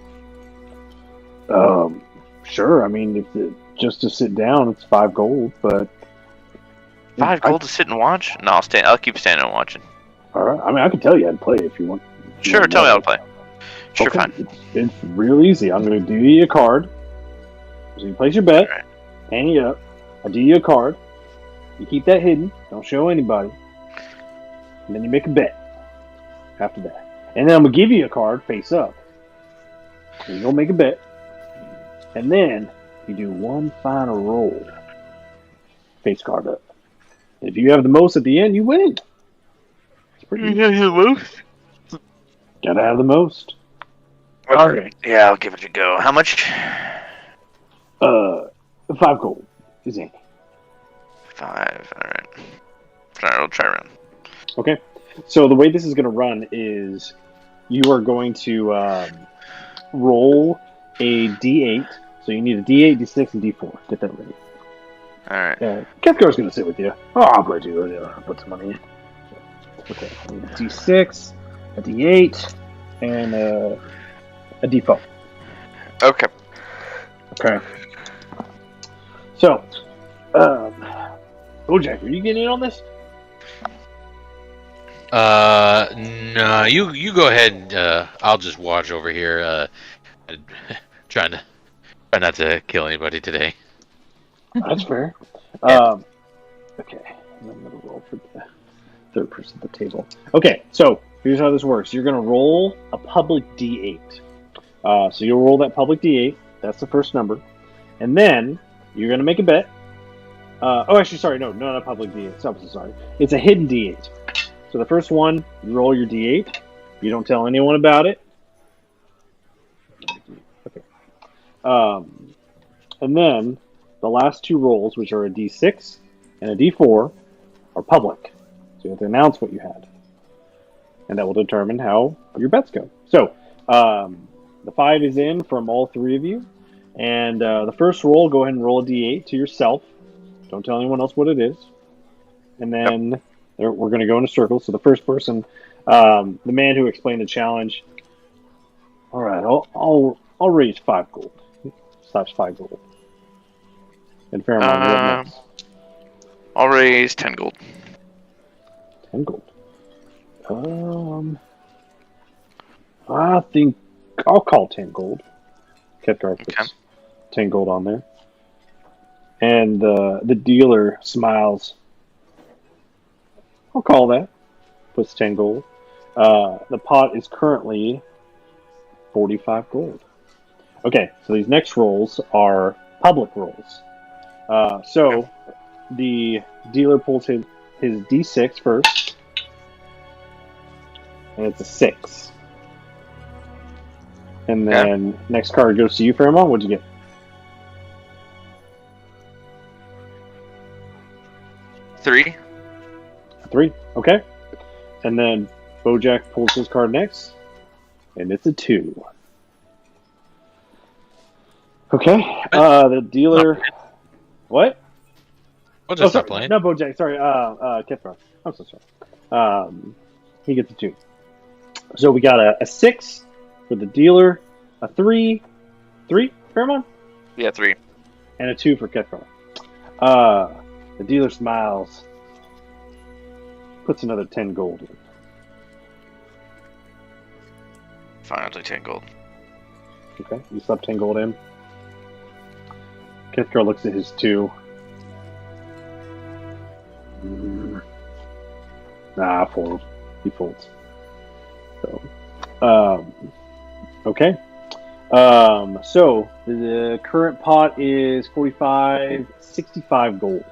Sure. I mean, just to sit down, it's 5 gold, but 5 gold to sit and watch? No, I'll keep standing and watching. All right. I mean, I can tell you how to play if you want. Sure, tell me how to play. Sure, Okay. fine. It's real easy. I'm going to do you a card. So you place your bet, Alright. hang it up. I do you a card. You keep that hidden. Don't show anybody. And then you make a bet after that. And then I'm going to give you a card face up. And you go make a bet. And then you do one final roll. Face card up. If you have the most at the end, you win. It's pretty You have the most? Gotta have the most. Alright. Yeah, I'll give it a go. How much? 5 gold is in. 5. Alright. Alright, we'll try around. Okay. So the way this is going to run is you are going to roll a d8. So you need a d8, d6, and d4. Get that ready. Alright. Kefkar's going to sit with you. Oh, I'll put you. I'll put some money in. Okay. I need a d6, a d8, and a d4. Okay. Okay. So, Bojack, are you getting in on this? No, you go ahead and I'll just watch over here. Try not to kill anybody today. That's fair. Okay. I'm going to roll for the third person at the table. Okay, so here's how this works. You're going to roll a public d8. So you'll roll that public d8. That's the first number. And then you're going to make a bet. Actually, sorry, no, not a public d8. I'm so sorry. It's a hidden d8. So the first one, you roll your d8. You don't tell anyone about it. Okay. And then the last 2 rolls, which are a d6 and a d4, are public. So you have to announce what you had. And that will determine how your bets go. So the 5 is in from all 3 of you. And the first roll, go ahead and roll a d8 to yourself. Don't tell anyone else what it is. And then we're going to go in a circle. So the first person, the man who explained the challenge. All right, I'll raise 5 gold. Slash 5 gold. And Fairmont, what next? I'll raise 10 gold. 10 gold. I think I'll call 10 gold. Kefkar puts Okay. 10 gold on there. And the dealer smiles. I'll call that. Puts 10 gold. The pot is currently 45 gold. Okay, so these next rolls are public rolls. So the dealer pulls his d6 first. And it's a 6. And then next card goes to you, Fairmont. What'd you get? 3. 3. Okay. And then Bojack pulls his card next. And it's a 2. Okay. The dealer... What? We'll just sorry. start playing. No, Bojack. Sorry. Kefkar. I'm so sorry. He gets a 2. So we got a 6 for the dealer, a 3, Fairmont? Yeah, 3. And a 2 for Kefkar. The dealer smiles, puts another 10 gold in. Fine, I'll take 10 gold. Okay, you slap 10 gold in. Kefkar looks at his 2. Nah, fold. He folds. So, okay. So the current pot is 65 gold.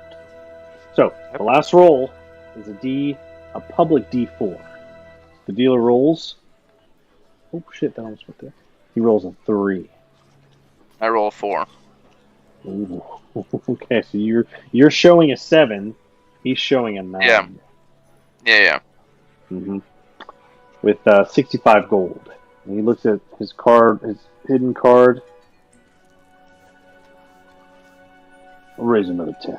So the last roll is a public D4. The dealer rolls. Oh shit! That almost went there. He rolls a 3. I roll a 4. Ooh. Okay, so you're showing a 7. He's showing a 9. Yeah. Mm-hmm. With 65 gold. And he looks at his card, his hidden card. I'll raise another 10.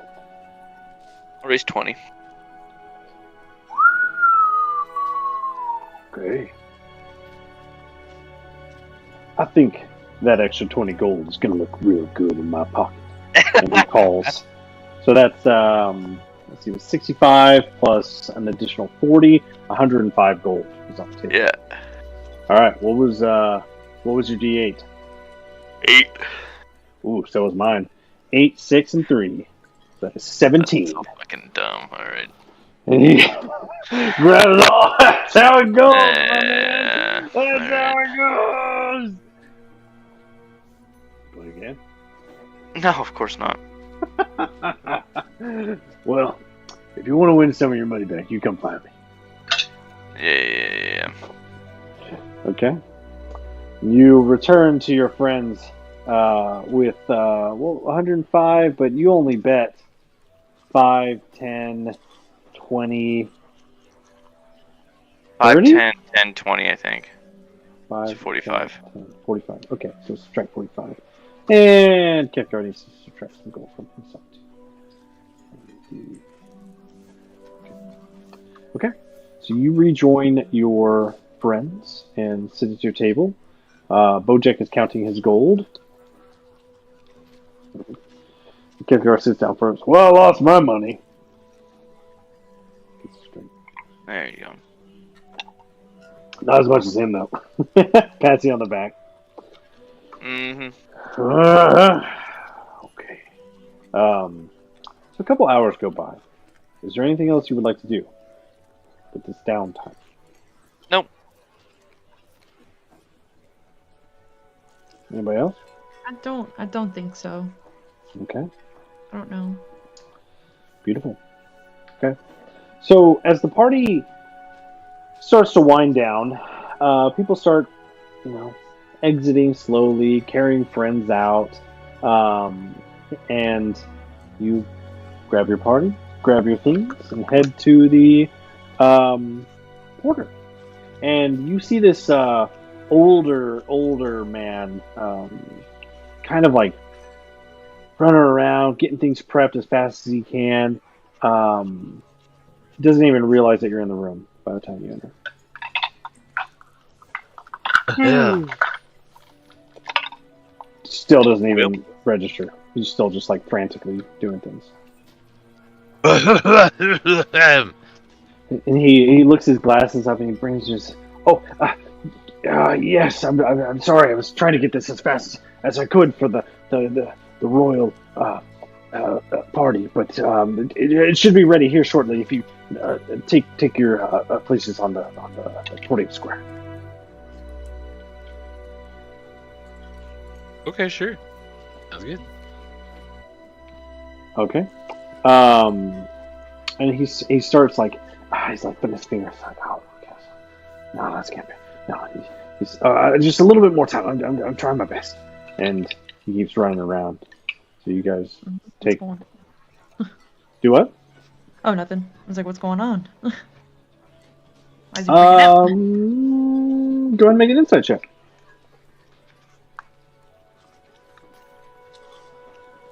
I'll raise 20. Okay. I think that extra 20 gold is going to look real good in my pocket. And he calls. So that's, let's see, it was 65 plus an additional 40, 105 gold is on the table. Yeah. All right. What was your D8? 8. Ooh, so was mine. 8, 6, and 3. That is 17. That's so fucking dumb. All right. And he grabs it all. That's how it goes, my man. That's how it goes. Play again? No, of course not. Well, if you want to win some of your money back, you come find me. Yeah. Okay. You return to your friends with 105, but you only bet 5, 10, 20, 5, 30? 10, 10, 20, I think. 5, It's 45. 10, 45. Okay, so subtract 45. And Kev already subtract some gold from himself. Okay, so you rejoin your friends and sit at your table. Bojack is counting his gold. Kev sits down first. Well, I lost my money. There you go. Not as much as him, though. Pats you on the back. Mm-hmm. Okay. So a couple hours go by. Is there anything else you would like to do with this downtime? Nope. Anybody else? I don't think so. Okay. I don't know. Beautiful. Okay. So as the party starts to wind down, people start, exiting slowly, carrying friends out, and you grab your party, grab your things, and head to the porter. And you see this older man, kind of like running around, getting things prepped as fast as he can. He doesn't even realize that you're in the room by the time you enter. Yeah. Still doesn't even register. He's still just like frantically doing things. And he looks his glasses up and he brings his. Yes, I'm sorry. I was trying to get this as fast as I could for the royal party, but it should be ready here shortly. If you take your places on the podium square. Okay, sure. Sounds good. Okay. And he starts he's like putting his fingers like, oh, okay. No, that's can't be. No, he's just a little bit more time. I'm trying my best. And he keeps running around. So you guys take. Do what? Oh, nothing. I was like, what's going on? Why is he Go ahead and make an insight check.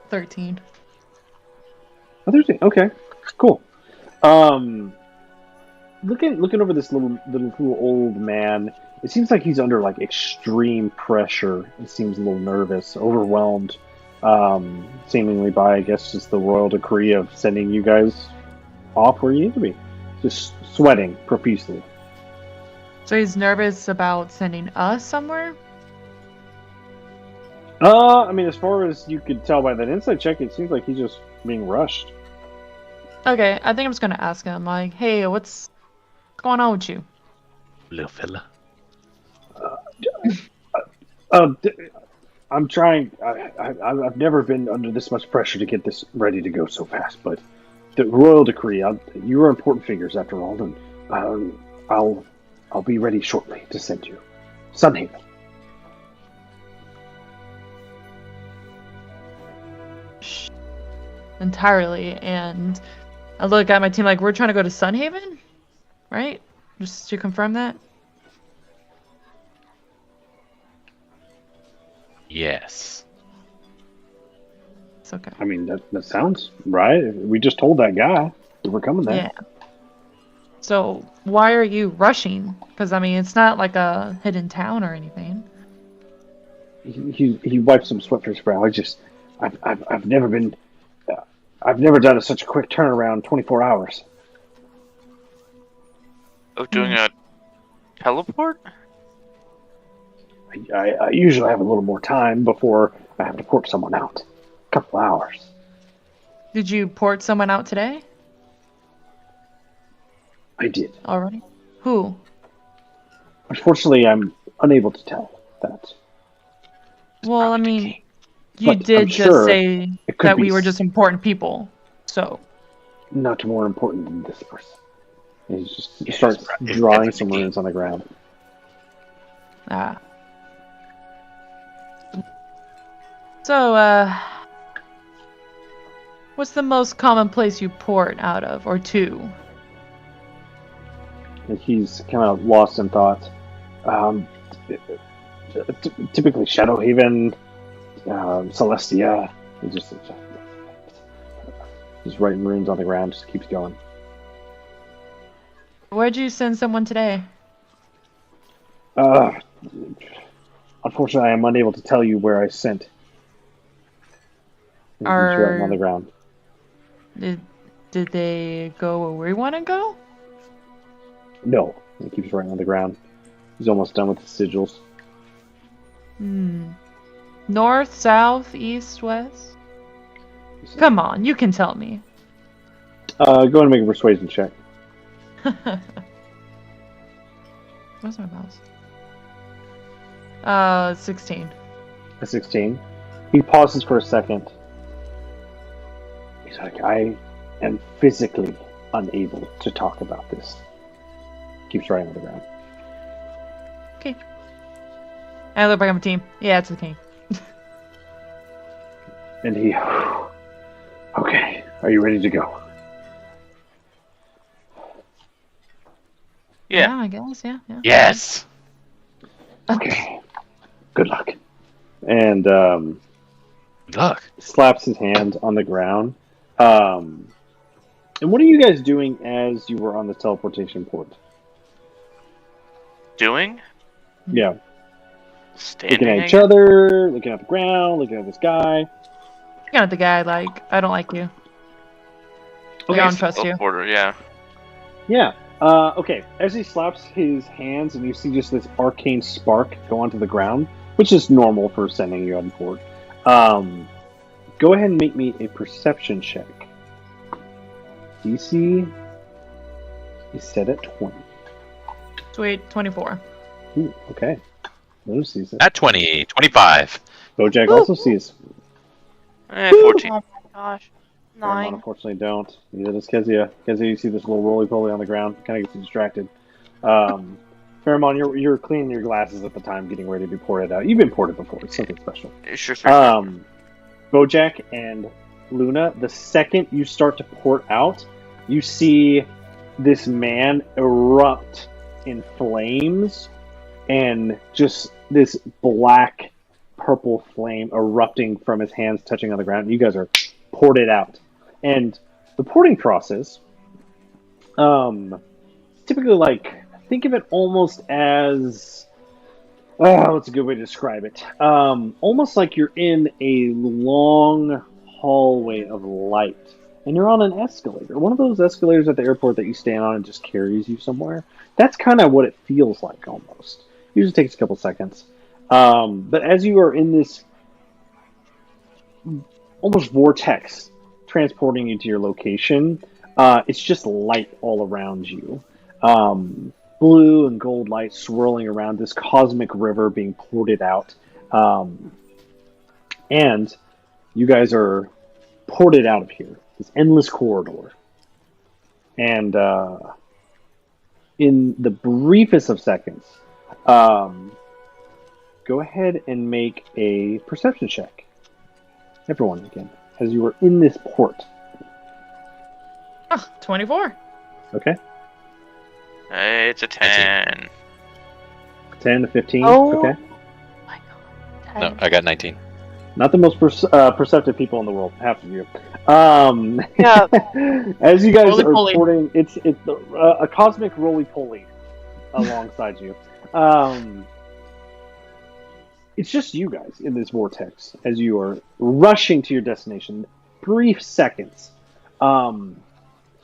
13. Oh, 13. Okay, cool. Looking over this little old man, it seems like he's under extreme pressure. He seems a little nervous, overwhelmed, seemingly by, I guess, just the royal decree of sending you guys off where you need to be. Just sweating profusely. So he's nervous about sending us somewhere? I mean, as far as you could tell by that insight check, it seems like he's just being rushed. Okay, I think I'm just gonna ask him, like, hey, what's going on with you? Little fella. I'm trying. I've never been under this much pressure to get this ready to go so fast. But the royal decree. You are important figures after all, and I'll be ready shortly to send you. Sunhaven. Entirely, and I look at my team like, we're trying to go to Sunhaven, right? Just to confirm that. Yes. It's okay. I mean, that sounds right. We just told that guy we were coming there. Yeah. So why are you rushing? Because I mean, it's not like a hidden town or anything. He wiped some sweat from his brow. I've never been. I've never done such a quick turnaround. 24 hours. Of doing a teleport? I usually have a little more time before I have to port someone out. A couple hours. Did you port someone out today I did. already? Who? Unfortunately, I'm unable to tell that. Well, I mean, you But I'm did just sure say it could that be we were just important people. So, not more important than this person. And he just Yes, starts right. It's drawing some definitely- runes on the ground. ah. So, what's the most common place you port out of, or to? And he's kind of lost in thought. Typically Shadowhaven, Celestia. He just writing runes on the ground, just keeps going. Where'd you send someone today? Unfortunately, I am unable to tell you where I sent. He's writing on the ground. Did they go where we want to go? No, he keeps writing on the ground. He's almost done with the sigils. North, south, east, west? Come on, you can tell me. Go ahead and make a persuasion check. Where's my mouse? 16. A 16. He pauses for a second. He's like, I am physically unable to talk about this. Keeps writing on the ground. Okay. I look back on the team. Yeah, it's the king. And he... Okay, are you ready to go? Yeah. I guess, yeah. Yes. Okay. Good luck. And Look. slaps his hand on the ground. And what are you guys doing as you were on the teleportation port? Doing? Yeah. Standing. Looking at I each guess? other, looking at the ground, looking at this guy. Looking at the guy, like, I don't like you. I don't trust you. Order, yeah. Yeah. Okay. As he slaps his hands, and you see just this arcane spark go onto the ground, which is normal for sending you on board. Go ahead and make me a perception check. DC is set at 20. Sweet, 24. Ooh, okay. Luna sees it. At 20, 25. Bojack also sees. 14. Oh my gosh. Paramount 9. unfortunately don't. Neither does Kezia. Kezia, you see this little roly-poly on the ground. Kind of gets distracted. Pheromone, you're cleaning your glasses at the time, getting ready to be ported out. You've been ported before. It's something special. Sure. Bojack and Luna, the second you start to port out, you see this man erupt in flames and just this black purple flame erupting from his hands touching on the ground. You guys are ported out. And the porting process, typically like, think of it almost as, what's a good way to describe it? Almost like you're in a long hallway of light. And you're on an escalator. One of those escalators at the airport that you stand on and just carries you somewhere. That's kind of what it feels like almost. Usually takes a couple seconds. But as you are in this almost vortex transporting you to your location, it's just light all around you. Blue and gold light swirling around this cosmic river being ported out. And you guys are ported out of here. This endless corridor. And in the briefest of seconds, go ahead and make a perception check. Everyone again, as you are in this port. 24. Okay. It's a 10. 10 to 15. Oh. Okay. My god. No, I got 19. Not the most perceptive people in the world, half of you. Yeah. As you guys Roly-poly. are porting, it's a cosmic roly-poly alongside you. It's just you guys in this vortex as you are rushing to your destination. Brief seconds. Out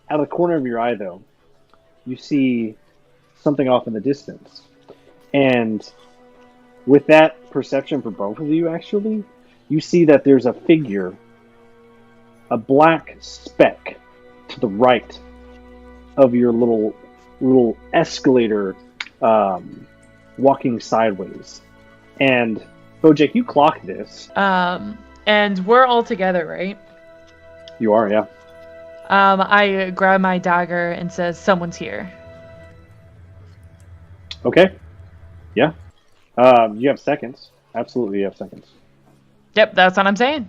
of the corner of your eye, though, you see something off in the distance. And with that perception for both of you, actually, you see that there's a figure a black speck to the right of your little escalator, walking sideways. And Bojack, you clock this. And we're all together, right? You are, yeah. I grab my dagger and says, "Someone's here." Okay. Yeah. You have seconds. Absolutely, you have seconds. Yep, that's what I'm saying.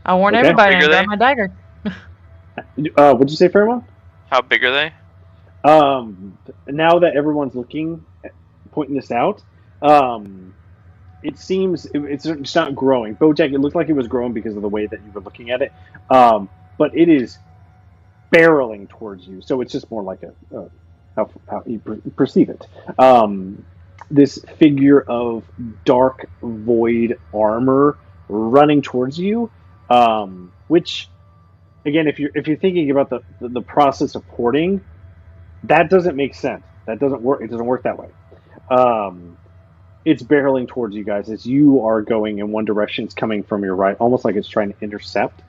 I warn Okay. everybody. Big I are grab they? my dagger. What'd you say, Fairmont? How big are they? Now that everyone's pointing this out, it seems it's not growing. Bojack, it looked like it was growing because of the way that you were looking at it, but it is barreling towards you. So it's just more like how you perceive it. This figure of dark void armor running towards you, which, again, if you're thinking about the process of porting, that doesn't make sense. That doesn't work. It doesn't work that way. It's barreling towards you guys as you are going in one direction. It's coming from your right, almost like it's trying to intercept.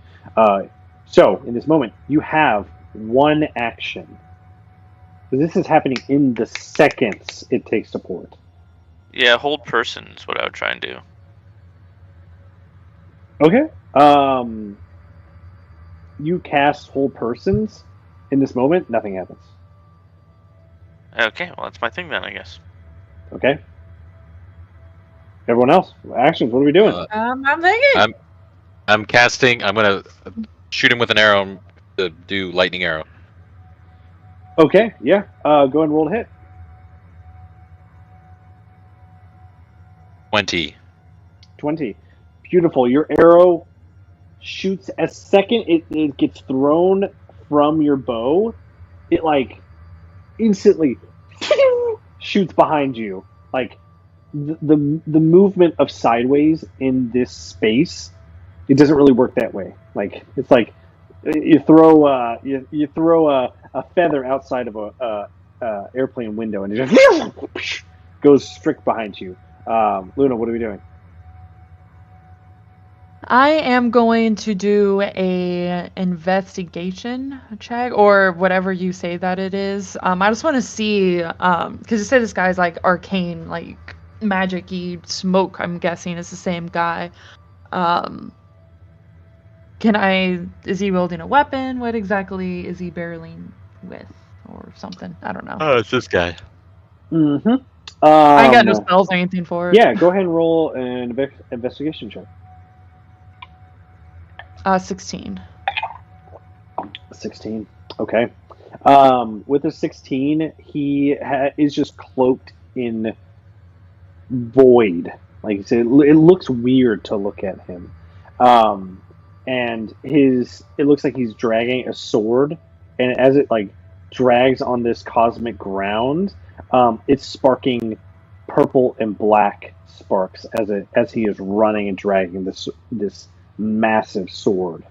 So in this moment, you have one action. This is happening in the seconds it takes to port. Yeah, hold person is what I would try and do. Okay. You cast hold persons. In this moment, nothing happens. Okay, well that's my thing then, I guess. Okay. Everyone else, actions. What are we doing? I'm thinking. I'm casting. I'm gonna shoot him with an arrow to do lightning arrow. Okay. Yeah. Go ahead and roll to hit. 20. Beautiful. Your arrow shoots as second it gets thrown from your bow. It like instantly shoots behind you. Like the movement of sideways in this space, it doesn't really work that way. Like it's like you throw you throw a feather outside of a airplane window and it just goes strict behind you. Luna, what are we doing? I am going to do a investigation check, or whatever you say that it is. I just want to see, because you say this guy's like arcane, like magic-y smoke. I'm guessing is the same guy. Is he wielding a weapon? What exactly is he barreling with, or something? I don't know. Oh, it's this guy. Mm-hmm. I ain't got no spells or anything for it. Yeah, go ahead and roll an investigation check. 16. 16. Okay. With a 16, he is just cloaked in void. Like I said, it looks weird to look at him. And it looks like he's dragging a sword, and as it like drags on this cosmic ground, it's sparking purple and black sparks as he is running and dragging this massive sword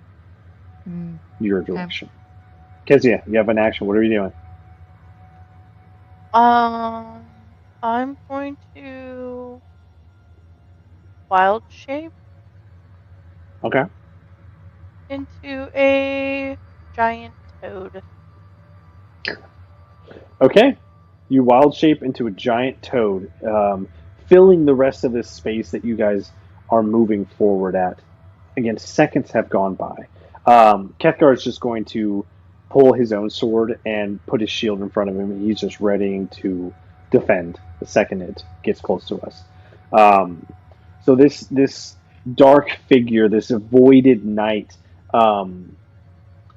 your direction. Kezia, you have an action. What are you doing? I'm going to wild shape Okay. into a giant toad. Okay. You wild shape into a giant toad, filling the rest of this space that you guys are moving forward at. Again, seconds have gone by. Kethgar is just going to pull his own sword and put his shield in front of him. He's just ready to defend the second it gets close to us. So this dark figure, this avoided knight,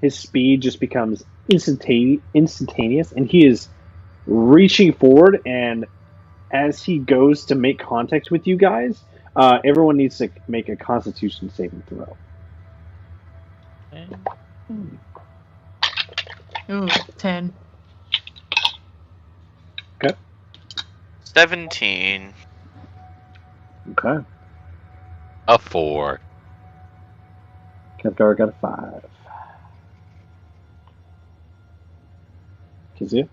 his speed just becomes instantaneous, and he is reaching forward, and as he goes to make contact with you guys, everyone needs to make a Constitution saving throw. Ooh, 10. Okay. 17. Okay. A 4. Kevgar got a 5. Kizia?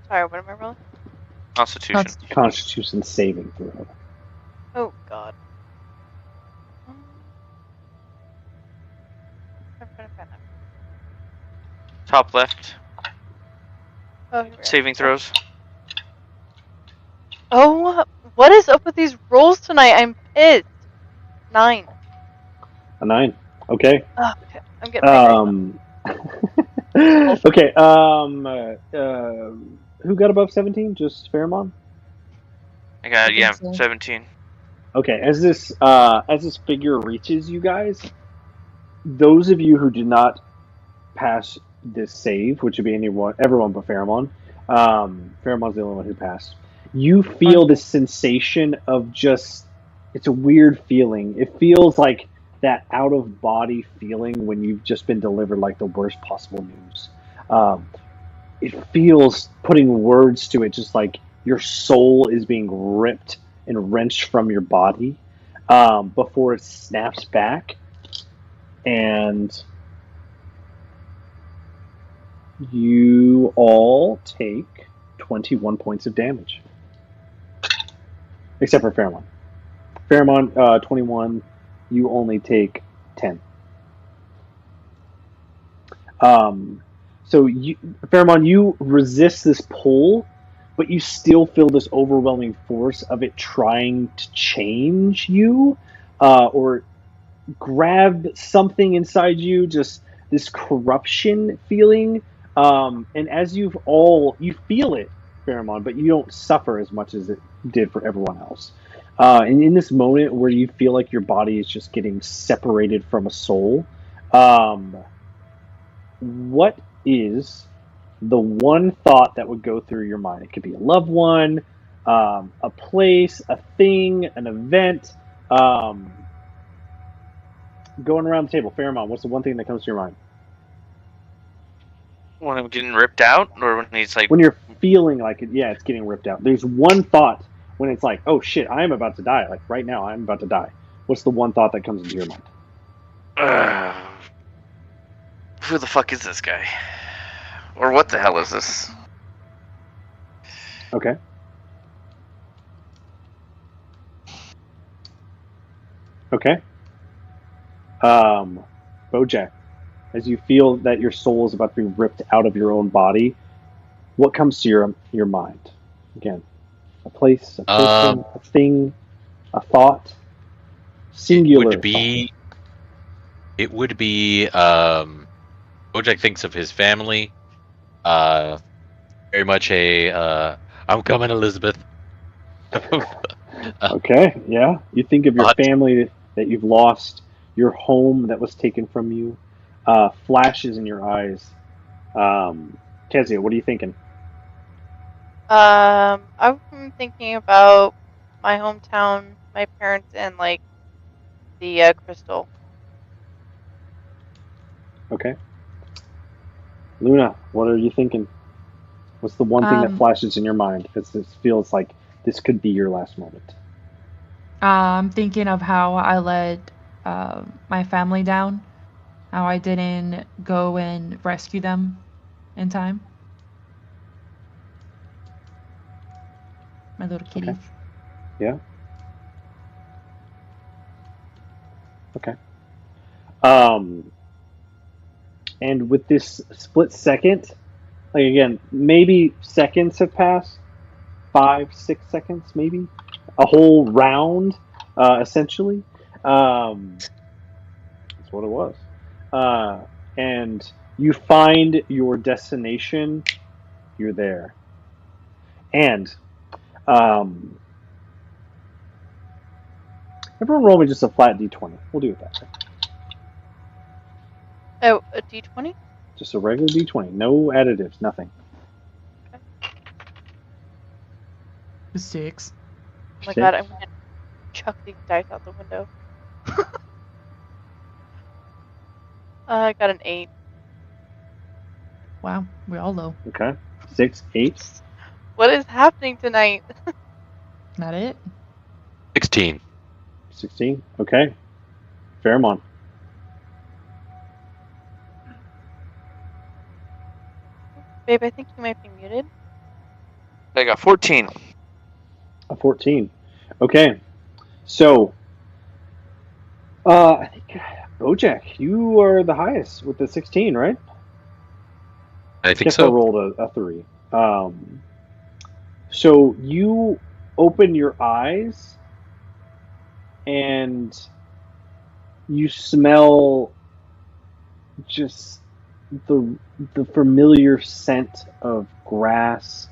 Sorry, what am I rolling? Constitution. Constitution saving throw. Oh god. Top left. Oh, here we are. Saving throws. Oh, what is up with these rolls tonight? I'm pissed. 9. A 9. Okay. Oh, okay. I'm getting my Okay. Who got above 17? Just Fairmont? I got I yeah, think so. 17. Okay. As this figure reaches you guys, those of you who did not pass this save, which would be everyone but Fairmont. Fairmont's the only one who passed. You feel this sensation of just, it's a weird feeling. It feels like that out of body feeling when you've just been delivered like the worst possible news. It feels, putting words to it, just like your soul is being ripped and wrenched from your body before it snaps back. And you all take 21 points of damage. Except for Fairmont. Fairmont, 21. You only take 10. So, Fairmont, you resist this pull, but you still feel this overwhelming force of it trying to change you, or grab something inside you, just this corruption feeling. And as you feel it, Fairmont, but you don't suffer as much as it did for everyone else. And in this moment where you feel like your body is just getting separated from a soul, what is the one thought that would go through your mind? It could be a loved one, a place, a thing, an event. Going around the table, Fairmont, what's the one thing that comes to your mind? When I'm getting ripped out, or when he's like, When you're feeling like it's getting ripped out. There's one thought when it's like, oh shit, I am about to die. Like right now, I'm about to die. What's the one thought that comes into your mind? who the fuck is this guy? Or what the hell is this? Okay. Okay. Bojack, as you feel that your soul is about to be ripped out of your own body, what comes to your mind? Again, a place, a person, a thing, a thought, singular. It would be. Bojack thinks of his family. Very much a. I'm coming, Elizabeth. Okay, yeah. You think of your family that you've lost, your home that was taken from you, flashes in your eyes. Kezia, what are you thinking? I'm thinking about my hometown, my parents, and like the crystal. Okay. Luna, what are you thinking? What's the one thing that flashes in your mind? Because this feels like this could be your last moment. I'm thinking of how I let my family down, how I didn't go and rescue them in time. My little kitties. Okay. Yeah. Okay. And with this split second, like again, maybe seconds have passed, 5, 6 seconds, maybe a whole round, essentially. That's what it was. And you find your destination. You're there, and everyone roll me just a flat d20. We'll do it that way. Oh, a d20? Just a regular d20. No additives, nothing. Okay. 6. Oh my god, I'm gonna chuck these dice out the window. I got an 8. Wow, we're all low. Okay. 6, 8. What is happening tonight? Not it. 16. 16. Okay. Fairmont. Babe, I think you might be muted. I got 14. A 14. Okay. So, I think, Bojack, you are the highest with the 16, right? I think Guess so. I rolled a 3. So you open your eyes and you smell just the familiar scent of grass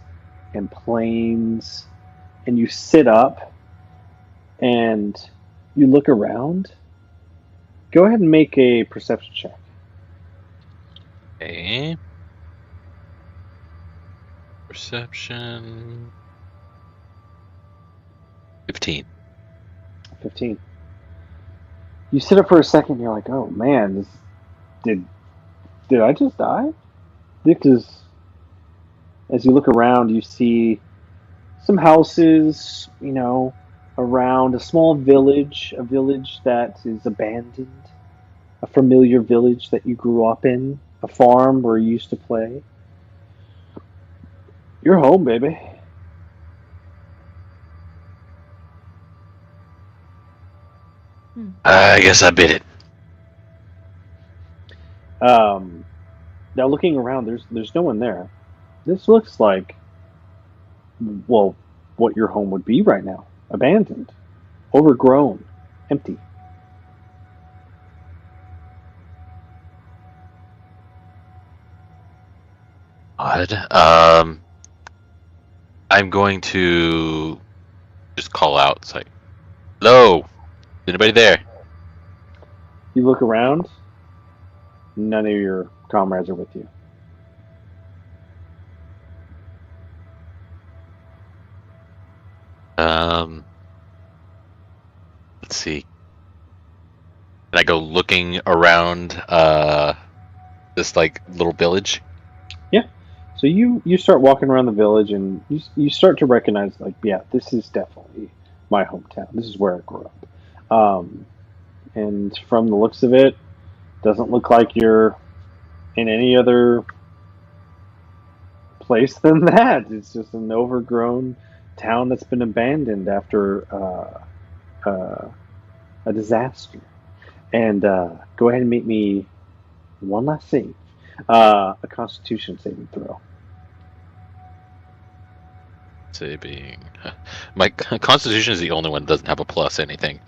and plains, and you sit up and you look around. Go ahead and make a perception check. Okay. Perception. 15. 15. You sit up for a second and you're like, oh man, did I just die? Because as you look around, you see some houses, around a small village, a village that is abandoned, a familiar village that you grew up in, a farm where you used to play. You're home, baby. I guess I bit it. Now looking around, there's no one there. This looks like, well, what your home would be right now. Abandoned, overgrown, empty. Odd. I'm going to just call out. It's like, hello? Is anybody there? You look around, none of your comrades are with you. Let's see. Can I go looking around this like little village? Yeah. So you start walking around the village and you start to recognize, like, yeah, this is definitely my hometown. This is where I grew up. And from the looks of it, doesn't look like you're in any other place than that. It's just an overgrown town that's been abandoned after a disaster. And go ahead and make me one last save. A Constitution saving throw. Saving. My Constitution is the only one that doesn't have a plus anything.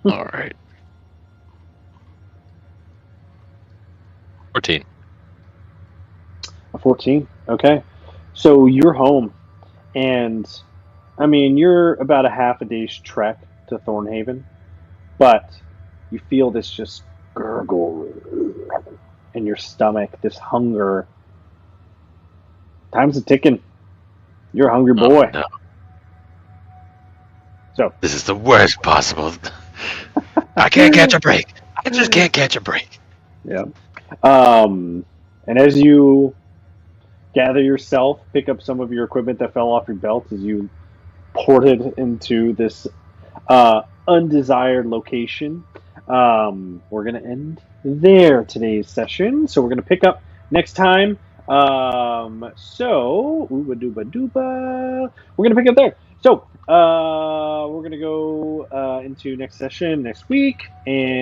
All right. 14. A 14. Okay. So you're home, and I mean you're about a half a day's trek to Thornhaven, but you feel this just gurgle in your stomach, this hunger. Time's a ticking. You're a hungry boy. Oh, no. So This is the worst possible. I can't catch a break. I just can't catch a break. yeah. And as you gather yourself, pick up some of your equipment that fell off your belt as you ported into this undesired location. We're going to end there today's session. So we're going to pick up next time. So, ooba dooba dooba. We're going to pick up there. So, we're going to go into next session next week. And